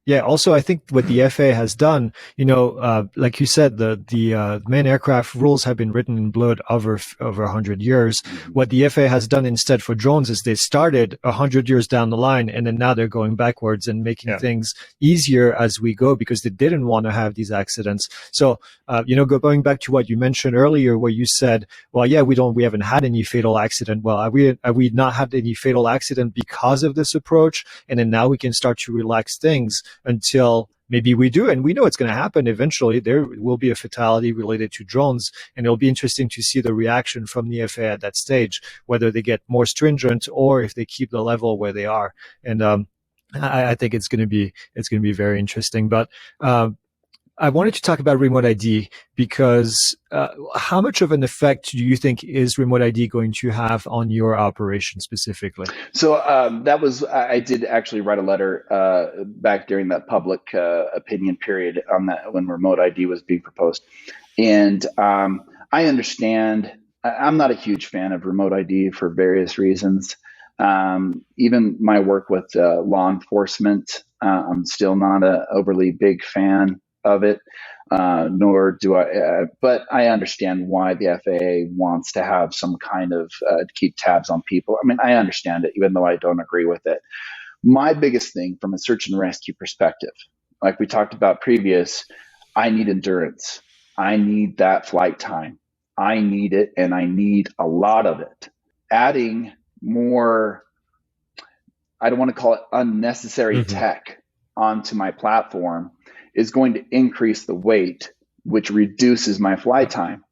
Yeah. Also, I think what the FAA has done, like you said, the main aircraft rules have been written in blood over 100 years. What the FAA has done instead for drones is they started 100 years down the line, and then now they're going backwards and making things easier as we go because they didn't want to have these accidents. So, going back to what you mentioned earlier, where you said, well, yeah, we haven't had any fatal accident. Well, are we not had any fatal accident because of this approach? And then now we can start to relax things until maybe we do. And we know it's going to happen eventually. There will be a fatality related to drones, and it'll be interesting to see the reaction from the FAA at that stage, whether they get more stringent or if they keep the level where they are. And I think it's going to be very interesting. But I wanted to talk about remote ID because how much of an effect do you think is remote ID going to have on your operation specifically? So I did actually write a letter back during that public opinion period on that when remote ID was being proposed. And I understand, I'm not a huge fan of remote ID for various reasons. Even my work with law enforcement, I'm still not an overly big fan of it, nor do I, but I understand why the FAA wants to have some kind of to keep tabs on people. I mean, I understand it, even though I don't agree with it. My biggest thing from a search and rescue perspective, like we talked about previous, I need endurance. I need that flight time. I need it, and I need a lot of it. Adding more, I don't want to call it unnecessary tech onto my platform is going to increase the weight, which reduces my flight time,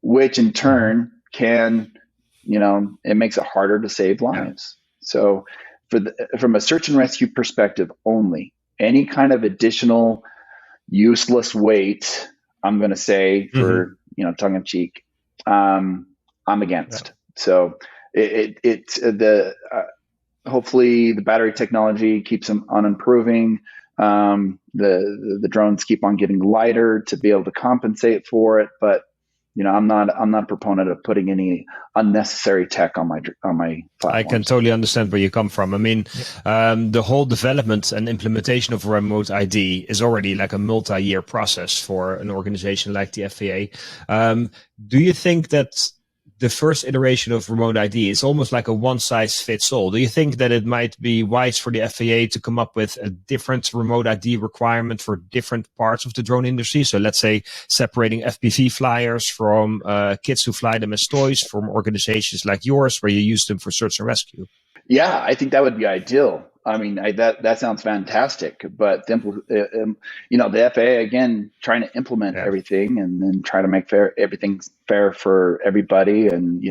which in turn can, it makes it harder to save lives. So from a search and rescue perspective only, any kind of additional useless weight, I'm going to say for, tongue in cheek, I'm against. So hopefully the battery technology keeps on improving. The drones keep on getting lighter to be able to compensate for it, but I'm not a proponent of putting any unnecessary tech on my platforms. I can totally understand where you come from. I mean, the whole development and implementation of remote ID is already like a multi-year process for an organization like the FAA. Do you think that the first iteration of remote ID is almost like a one-size-fits-all? Do you think that it might be wise for the FAA to come up with a different remote ID requirement for different parts of the drone industry? So let's say separating FPV flyers from kids who fly them as toys, from organizations like yours where you use them for search and rescue. Yeah, I think that would be ideal. I mean, that sounds fantastic, but the FAA again trying to implement everything and then try to make everything fair for everybody, and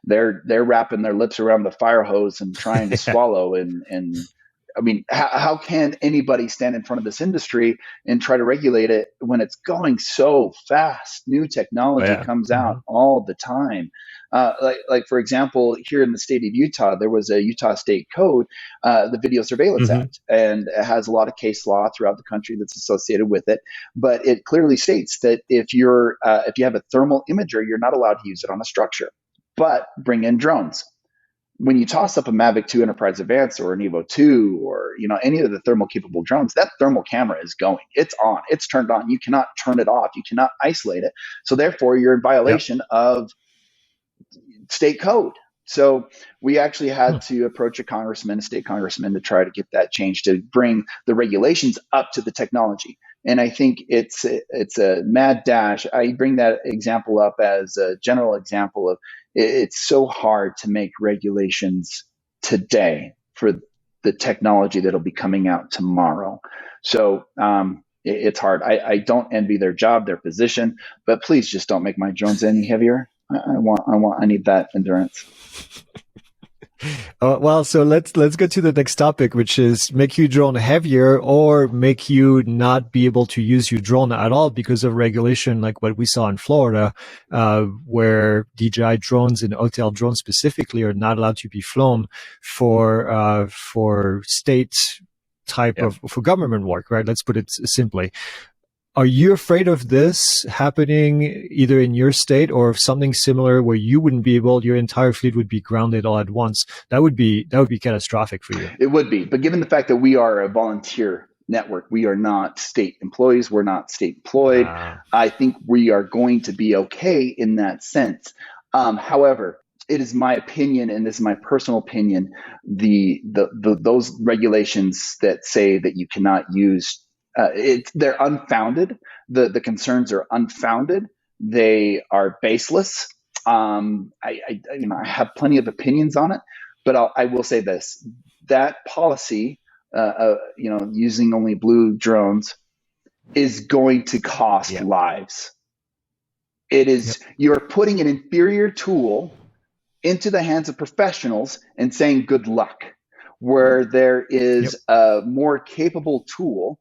they're wrapping their lips around the fire hose and trying to swallow. And I mean, how can anybody stand in front of this industry and try to regulate it when it's going so fast? New technology comes out all the time. Like for example, here in the state of Utah, there was a Utah state code, the Video Surveillance Act, and it has a lot of case law throughout the country that's associated with it. But it clearly states that if you have a thermal imager, you're not allowed to use it on a structure, but bring in drones. When you toss up a Mavic 2 Enterprise Advanced or an Evo 2 or any of the thermal capable drones, that thermal camera is going. It's on. It's turned on. You cannot turn it off. You cannot isolate it. So therefore, you're in violation of state code. So we actually had to approach a state congressman, to try to get that changed, to bring the regulations up to the technology. And I think it's a mad dash. I bring that example up as a general example of it's so hard to make regulations today for the technology that'll be coming out tomorrow. So it's hard. I don't envy their job, their position, but please just don't make my drones any heavier. I need that endurance. Well, so let's go to the next topic, which is make your drone heavier or make you not be able to use your drone at all because of regulation, like what we saw in Florida, where DJI drones and hotel drones specifically are not allowed to be flown for state type of for government work, right? Let's put it simply. Are you afraid of this happening either in your state or something similar where you wouldn't be able, your entire fleet would be grounded all at once? That would be catastrophic for you. It would be. But given the fact that we are a volunteer network, we are not state employees, we're not state employed, I think we are going to be okay in that sense. However, it is my opinion, and this is my personal opinion, those regulations that say that you cannot use they're unfounded. The concerns are unfounded. They are baseless. I have plenty of opinions on it, but I will say this: that policy, using only blue drones, is going to cost lives. It is you're putting an inferior tool into the hands of professionals and saying good luck, where there is a more capable tool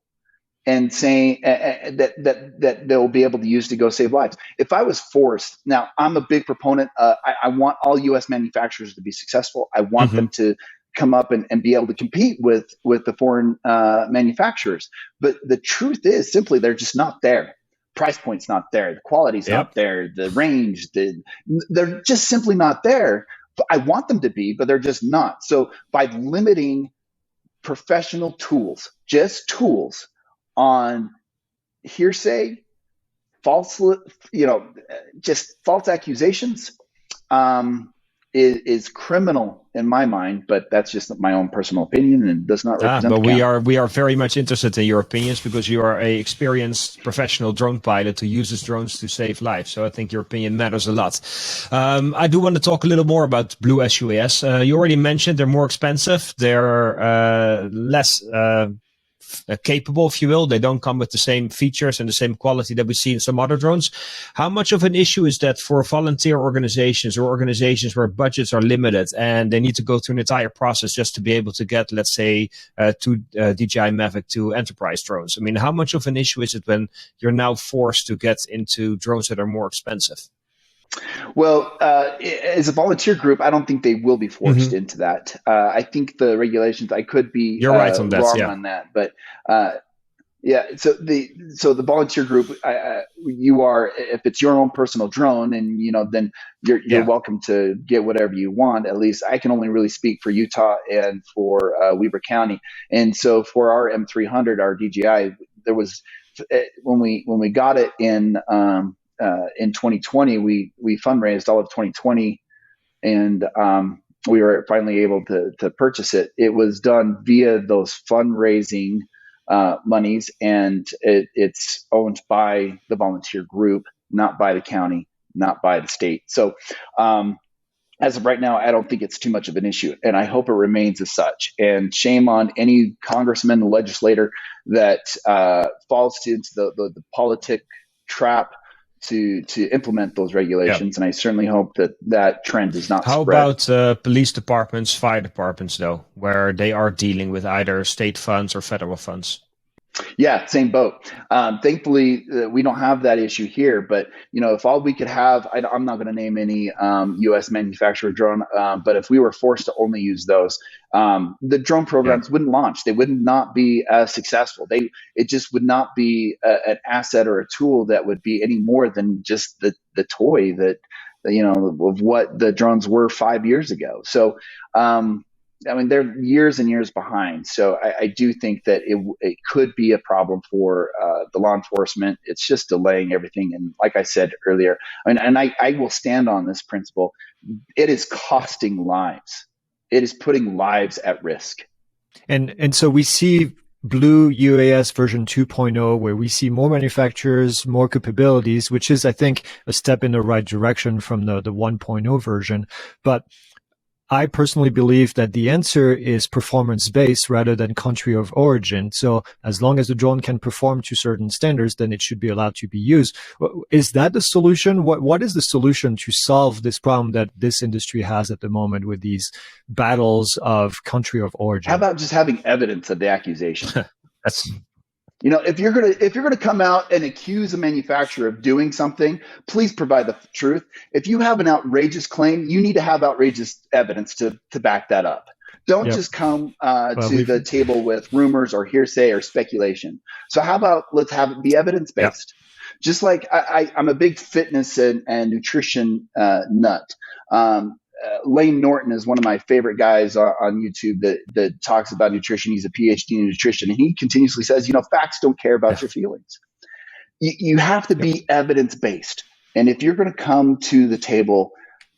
and saying that they'll be able to use to go save lives. If I was forced, now I'm a big proponent. I want all U.S. manufacturers to be successful. I want them to come up and be able to compete with the foreign manufacturers. But the truth is simply they're just not there. Price point's not there. The quality's not there. The range, they're just simply not there. But I want them to be, but they're just not. So by limiting professional tools, just tools, on hearsay, just false accusations, is criminal in my mind. But that's just my own personal opinion and does not represent. But we are very much interested in your opinions because you are a experienced professional drone pilot who uses drones to save lives. So I think your opinion matters a lot. I do want to talk a little more about BlueUAS. You already mentioned they're more expensive. They're less capable, if you will. They don't come with the same features and the same quality that we see in some other drones. How much of an issue is that for volunteer organizations or organizations where budgets are limited and they need to go through an entire process just to be able to get, let's say, two DJI Mavic 2 Enterprise drones? I mean, how much of an issue is it when you're now forced to get into drones that are more expensive? Well, as a volunteer group, I don't think they will be forced Hmm. into that. I think the regulations, I could be You're right on that. wrong Yeah. on that, but uh, yeah. So the volunteer group, you are, if it's your own personal drone, and then you're Yeah. welcome to get whatever you want. At least I can only really speak for Utah and for Weber County. And so for our M300, our DJI, there was when we got it in 2020, we fundraised all of 2020, and we were finally able to purchase it. It was done via those fundraising monies, and it's owned by the volunteer group, not by the county, not by the state. So as of right now, I don't think it's too much of an issue, and I hope it remains as such. And shame on any congressman or legislator that falls into the politic trap to implement those Yeah. regulations. And I certainly hope that trend does not How spread. about police departments, fire departments, though, where they are dealing with either state funds or federal funds? Yeah, same boat. Thankfully, we don't have that issue here. But if all we could have, I'm not going to name any U.S. manufacturer drone, but if we were forced to only use those, the drone Yeah. programs wouldn't launch. They would not be as successful. It just would not be an asset or a tool that would be any more than just the toy that of what the drones were 5 years ago. So. I mean, they're years and years behind. So I do think that it could be a problem for the law enforcement. It's just delaying everything. And like I said earlier, and I will stand on this principle. It is costing lives. It is putting lives at risk. And so we see BlueUAS version 2.0, where we see more manufacturers, more capabilities, which is, I think, a step in the right direction from the 1.0 version. But I personally believe that the answer is performance-based rather than country of origin. So as long as the drone can perform to certain standards, then it should be allowed to be used. Is that the solution? What is the solution to solve this problem that this industry has at the moment with these battles of country of origin? How about just having evidence of the accusation? That's If you're gonna come out and accuse a manufacturer of doing something, please provide the truth. If you have an outrageous claim, you need to have outrageous evidence to back that up. Don't just come to the table with rumors or hearsay or speculation. So how about let's have it be evidence based? Yeah. Just like I'm a big fitness and nutrition nut. Lane Norton is one of my favorite guys on YouTube that talks about nutrition. He's a PhD in nutrition, and he continuously says, facts don't care about your feelings. You have to be evidence based. And if you're going to come to the table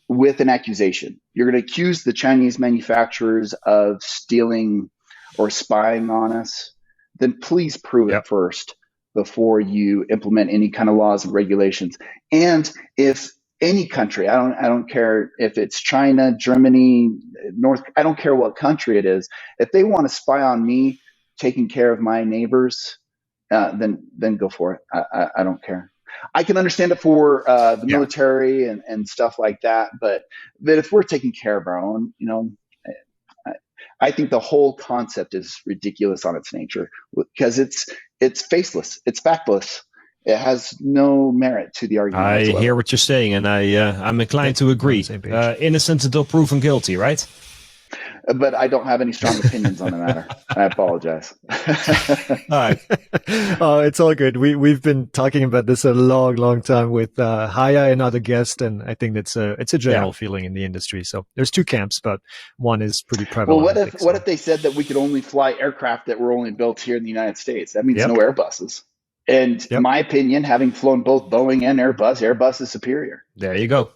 with an accusation, you're going to accuse the Chinese manufacturers of stealing or spying on us, then please prove it first before you implement any kind of laws and regulations. And if any country, I don't care if it's China, Germany, I don't care what country it is. If they want to spy on me, taking care of my neighbors, then go for it. I don't care. I can understand it for the military and stuff like that, but if we're taking care of our own, I think the whole concept is ridiculous on its nature because it's faceless, it's factless. It has no merit to the argument. I hear what you're saying, and I'm inclined to agree. Innocent until proven guilty, right? But I don't have any strong opinions on the matter. I apologize. All right. It's all good. We've been talking about this a long time with Haya and other guests, and I think it's a general feeling in the industry. So there's two camps, but one is pretty prevalent. Well, what if they said that we could only fly aircraft that were only built here in the United States? That means no Airbuses. And in my opinion, having flown both Boeing and Airbus is superior. There you go.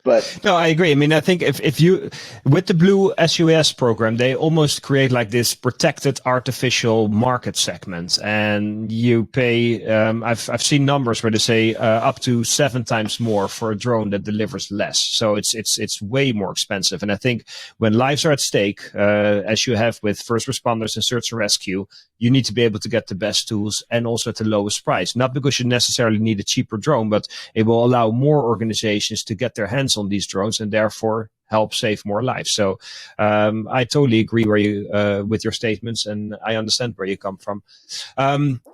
But no, I agree. I mean, I think if you, with the BlueUAS program, they almost create like this protected artificial market segment, and you pay. I've seen numbers where they say up to 7 times more for a drone that delivers less. So it's way more expensive. And I think when lives are at stake, as you have with first responders and search and rescue, you need to be able to get the best tools and also at the lowest price. Not because you necessarily need a cheaper drone, but it will allow more organizations to get their hands on these drones and therefore help save more lives. So I totally agree with your statements, and I understand where you come from.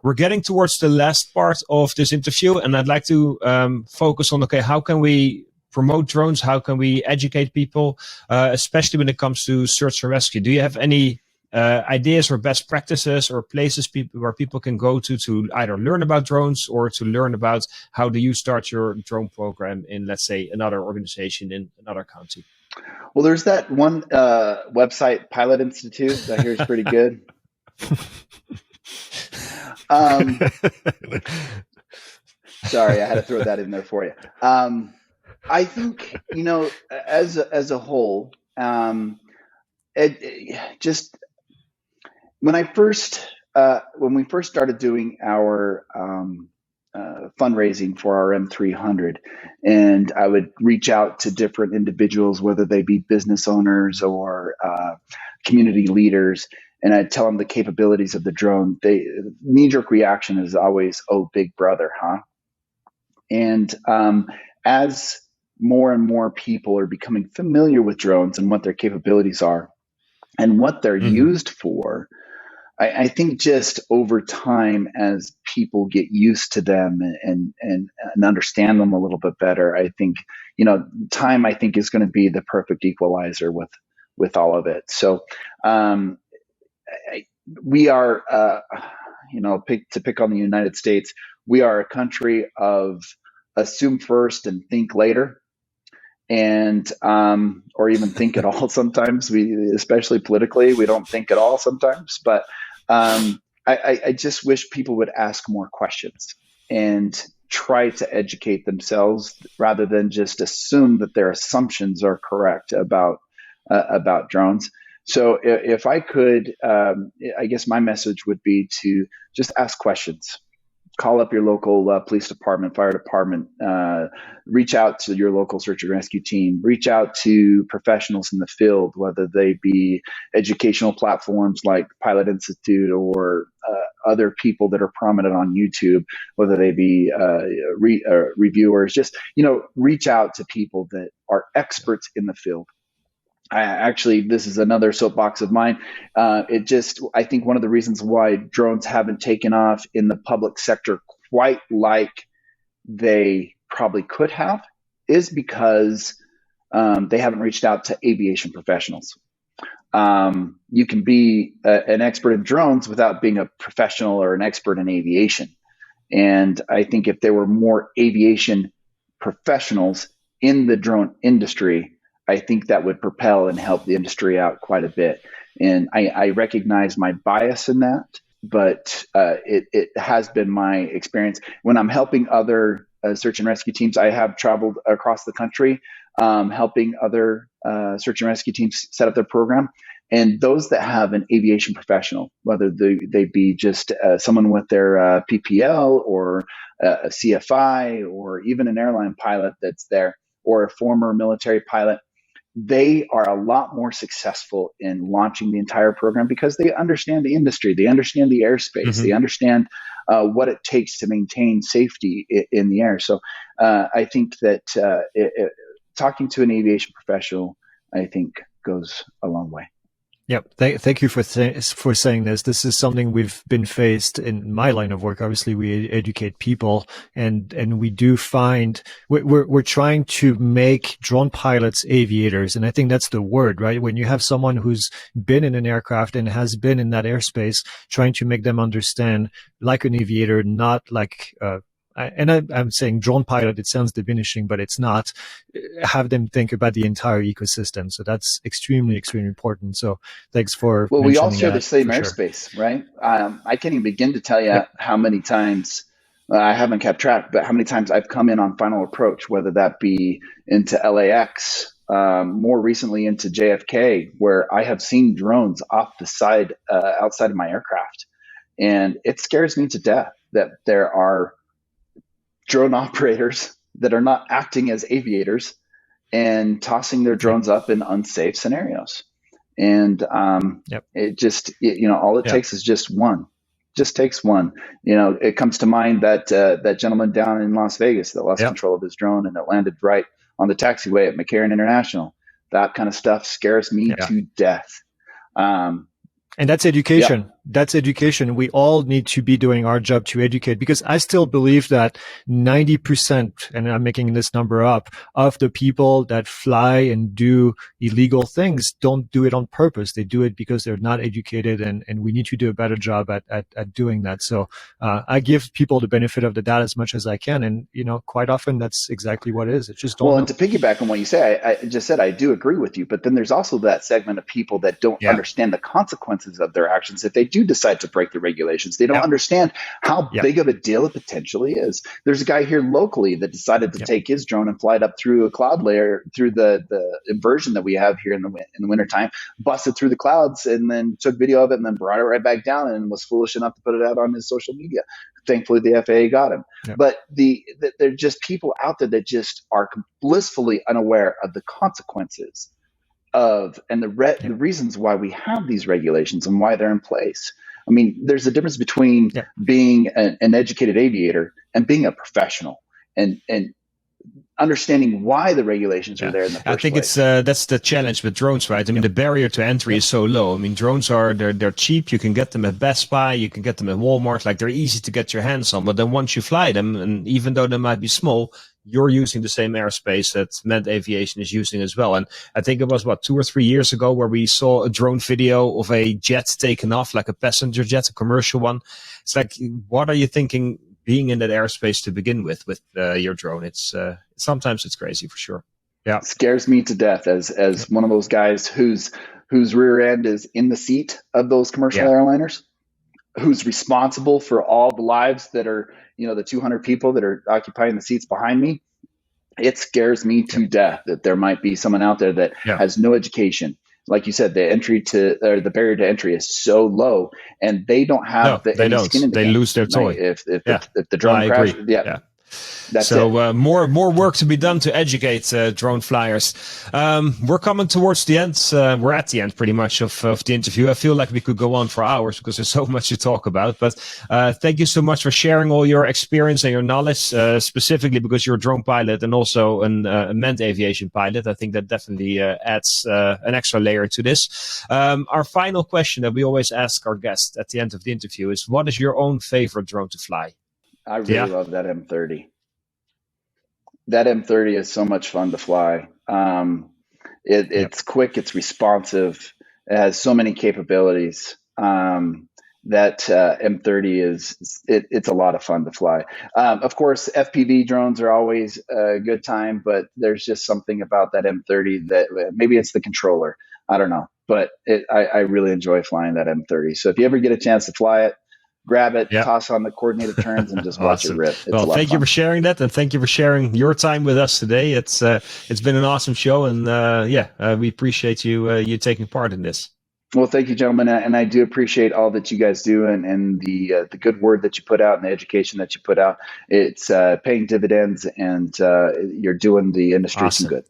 We're getting towards the last part of this interview, and I'd like to focus on, how can we promote drones? How can we educate people, especially when it comes to search and rescue? Do you have any ideas or best practices or places where people can go to either learn about drones or to learn about how do you start your drone program in, let's say, another organization in another county? Well, there's that one website, Pilot Institute, that I hear is pretty good. Sorry, I had to throw that in there for you. I think, as a whole, just when we first started doing our fundraising for our M300, and I would reach out to different individuals, whether they be business owners or community leaders, and I'd tell them the capabilities of the drone. Knee-jerk reaction is always, "Oh, big brother, huh?" And as more and more people are becoming familiar with drones and what their capabilities are and what they're used for, I think just over time, as people get used to them and understand them a little bit better, I think, time, I think, is going to be the perfect equalizer with all of it. So we are, to pick on the United States, we are a country of assume first and think later. And or even think at all sometimes. Especially politically, we don't think at all sometimes. But I just wish people would ask more questions and try to educate themselves rather than just assume that their assumptions are correct about drones. So if I could, I guess my message would be to just ask questions. Call up your local police department, fire department, reach out to your local search and rescue team, reach out to professionals in the field, whether they be educational platforms like Pilot Institute or other people that are prominent on YouTube, whether they be reviewers. Just, reach out to people that are experts in the field. Actually, this is another soapbox of mine. I think one of the reasons why drones haven't taken off in the public sector quite like they probably could have is because they haven't reached out to aviation professionals. You can be an expert in drones without being a professional or an expert in aviation. And I think if there were more aviation professionals in the drone industry, I think that would propel and help the industry out quite a bit. And I recognize my bias in that, but it has been my experience. When I'm helping other search and rescue teams, I have traveled across the country helping other search and rescue teams set up their program. And those that have an aviation professional, whether they be just someone with their PPL or a CFI or even an airline pilot that's there or a former military pilot, they are a lot more successful in launching the entire program because they understand the industry, they understand the airspace, they understand what it takes to maintain safety in the air. So I think that talking to an aviation professional, I think, goes a long way. Yeah, thank you for saying this. This is something we've been faced in my line of work. Obviously, we educate people, and we do find we're trying to make drone pilots aviators, and I think that's the word, right? When you have someone who's been in an aircraft and has been in that airspace, trying to make them understand like an aviator, not like I'm saying drone pilot, it sounds diminishing, but it's not. Have them think about the entire ecosystem. So that's extremely, extremely important. So thanks for Well, we all share that, the same airspace, right? I can't even begin to tell you how many times, I haven't kept track, but how many times I've come in on final approach, whether that be into LAX, more recently into JFK, where I have seen drones off the side, outside of my aircraft. And it scares me to death that there are drone operators that are not acting as aviators and tossing their drones up in unsafe scenarios. And it just, all it takes is just one. Just takes one. It comes to mind that that gentleman down in Las Vegas that lost control of his drone and it landed right on the taxiway at McCarran International. That kind of stuff scares me to death. And that's education. Yep. That's education. We all need to be doing our job to educate, because I still believe that 90%, and I'm making this number up, of the people that fly and do illegal things don't do it on purpose. They do it because they're not educated, and we need to do a better job at doing that. So I give people the benefit of the doubt as much as I can. And, quite often that's exactly what it is. It's just don't know. And to piggyback on what you say, I just said, I do agree with you, but then there's also that segment of people that don't understand the consequences of their actions. If they do decide to break the regulations, they don't understand how big of a deal it potentially is. There's a guy here locally that decided to take his drone and fly it up through a cloud layer, through the inversion that we have here in the wintertime, busted through the clouds, and then took video of it and then brought it right back down, and was foolish enough to put it out on his social media. Thankfully, the FAA got him. But there are just people out there that just are blissfully unaware of the consequences of and the reasons why we have these regulations and why they're in place. I mean, there's a difference between being an educated aviator and being a professional, and understanding why the regulations are there in the first place. I think it's that's the challenge with drones, right? I mean, the barrier to entry is so low. I mean, drones they're cheap. You can get them at Best Buy, you can get them at Walmart. Like, they're easy to get your hands on. But then once you fly them, and even though they might be small, you're using the same airspace that manned aviation is using as well. And I think it was 2 or 3 years ago where we saw a drone video of a jet taken off, like a passenger jet, a commercial one. It's like, what are you thinking being in that airspace to begin with your drone? It's sometimes it's crazy for sure. Yeah, it scares me to death as one of those guys whose rear end is in the seat of those commercial airliners, who's responsible for all the lives that are, the 200 people that are occupying the seats behind me. It scares me to death that there might be someone out there that has no education. Like you said, the barrier to entry is so low, and they don't have any skin in the game. They lose their toy. If the drone crashes, That's so more work to be done to educate drone flyers. We're coming towards the end. We're at the end pretty much of the interview. I feel like we could go on for hours because there's so much to talk about. But thank you so much for sharing all your experience and your knowledge, specifically because you're a drone pilot and also a manned aviation pilot. I think that definitely adds an extra layer to this. Our final question that we always ask our guests at the end of the interview is, what is your own favorite drone to fly? I really love that M30. That M30 is so much fun to fly. It's quick, it's responsive, it has so many capabilities. That M30 it's a lot of fun to fly. Of course, FPV drones are always a good time, but there's just something about that M30 that maybe it's the controller. I don't know, but I really enjoy flying that M30. So if you ever get a chance to fly it, grab it, toss on the coordinated turns, and just watch it rip. Well, thank you for sharing that, and thank you for sharing your time with us today. It's been an awesome show, and we appreciate you taking part in this. Well, thank you, gentlemen, and I do appreciate all that you guys do, and the good word that you put out and the education that you put out. It's paying dividends, and you're doing the industry some good.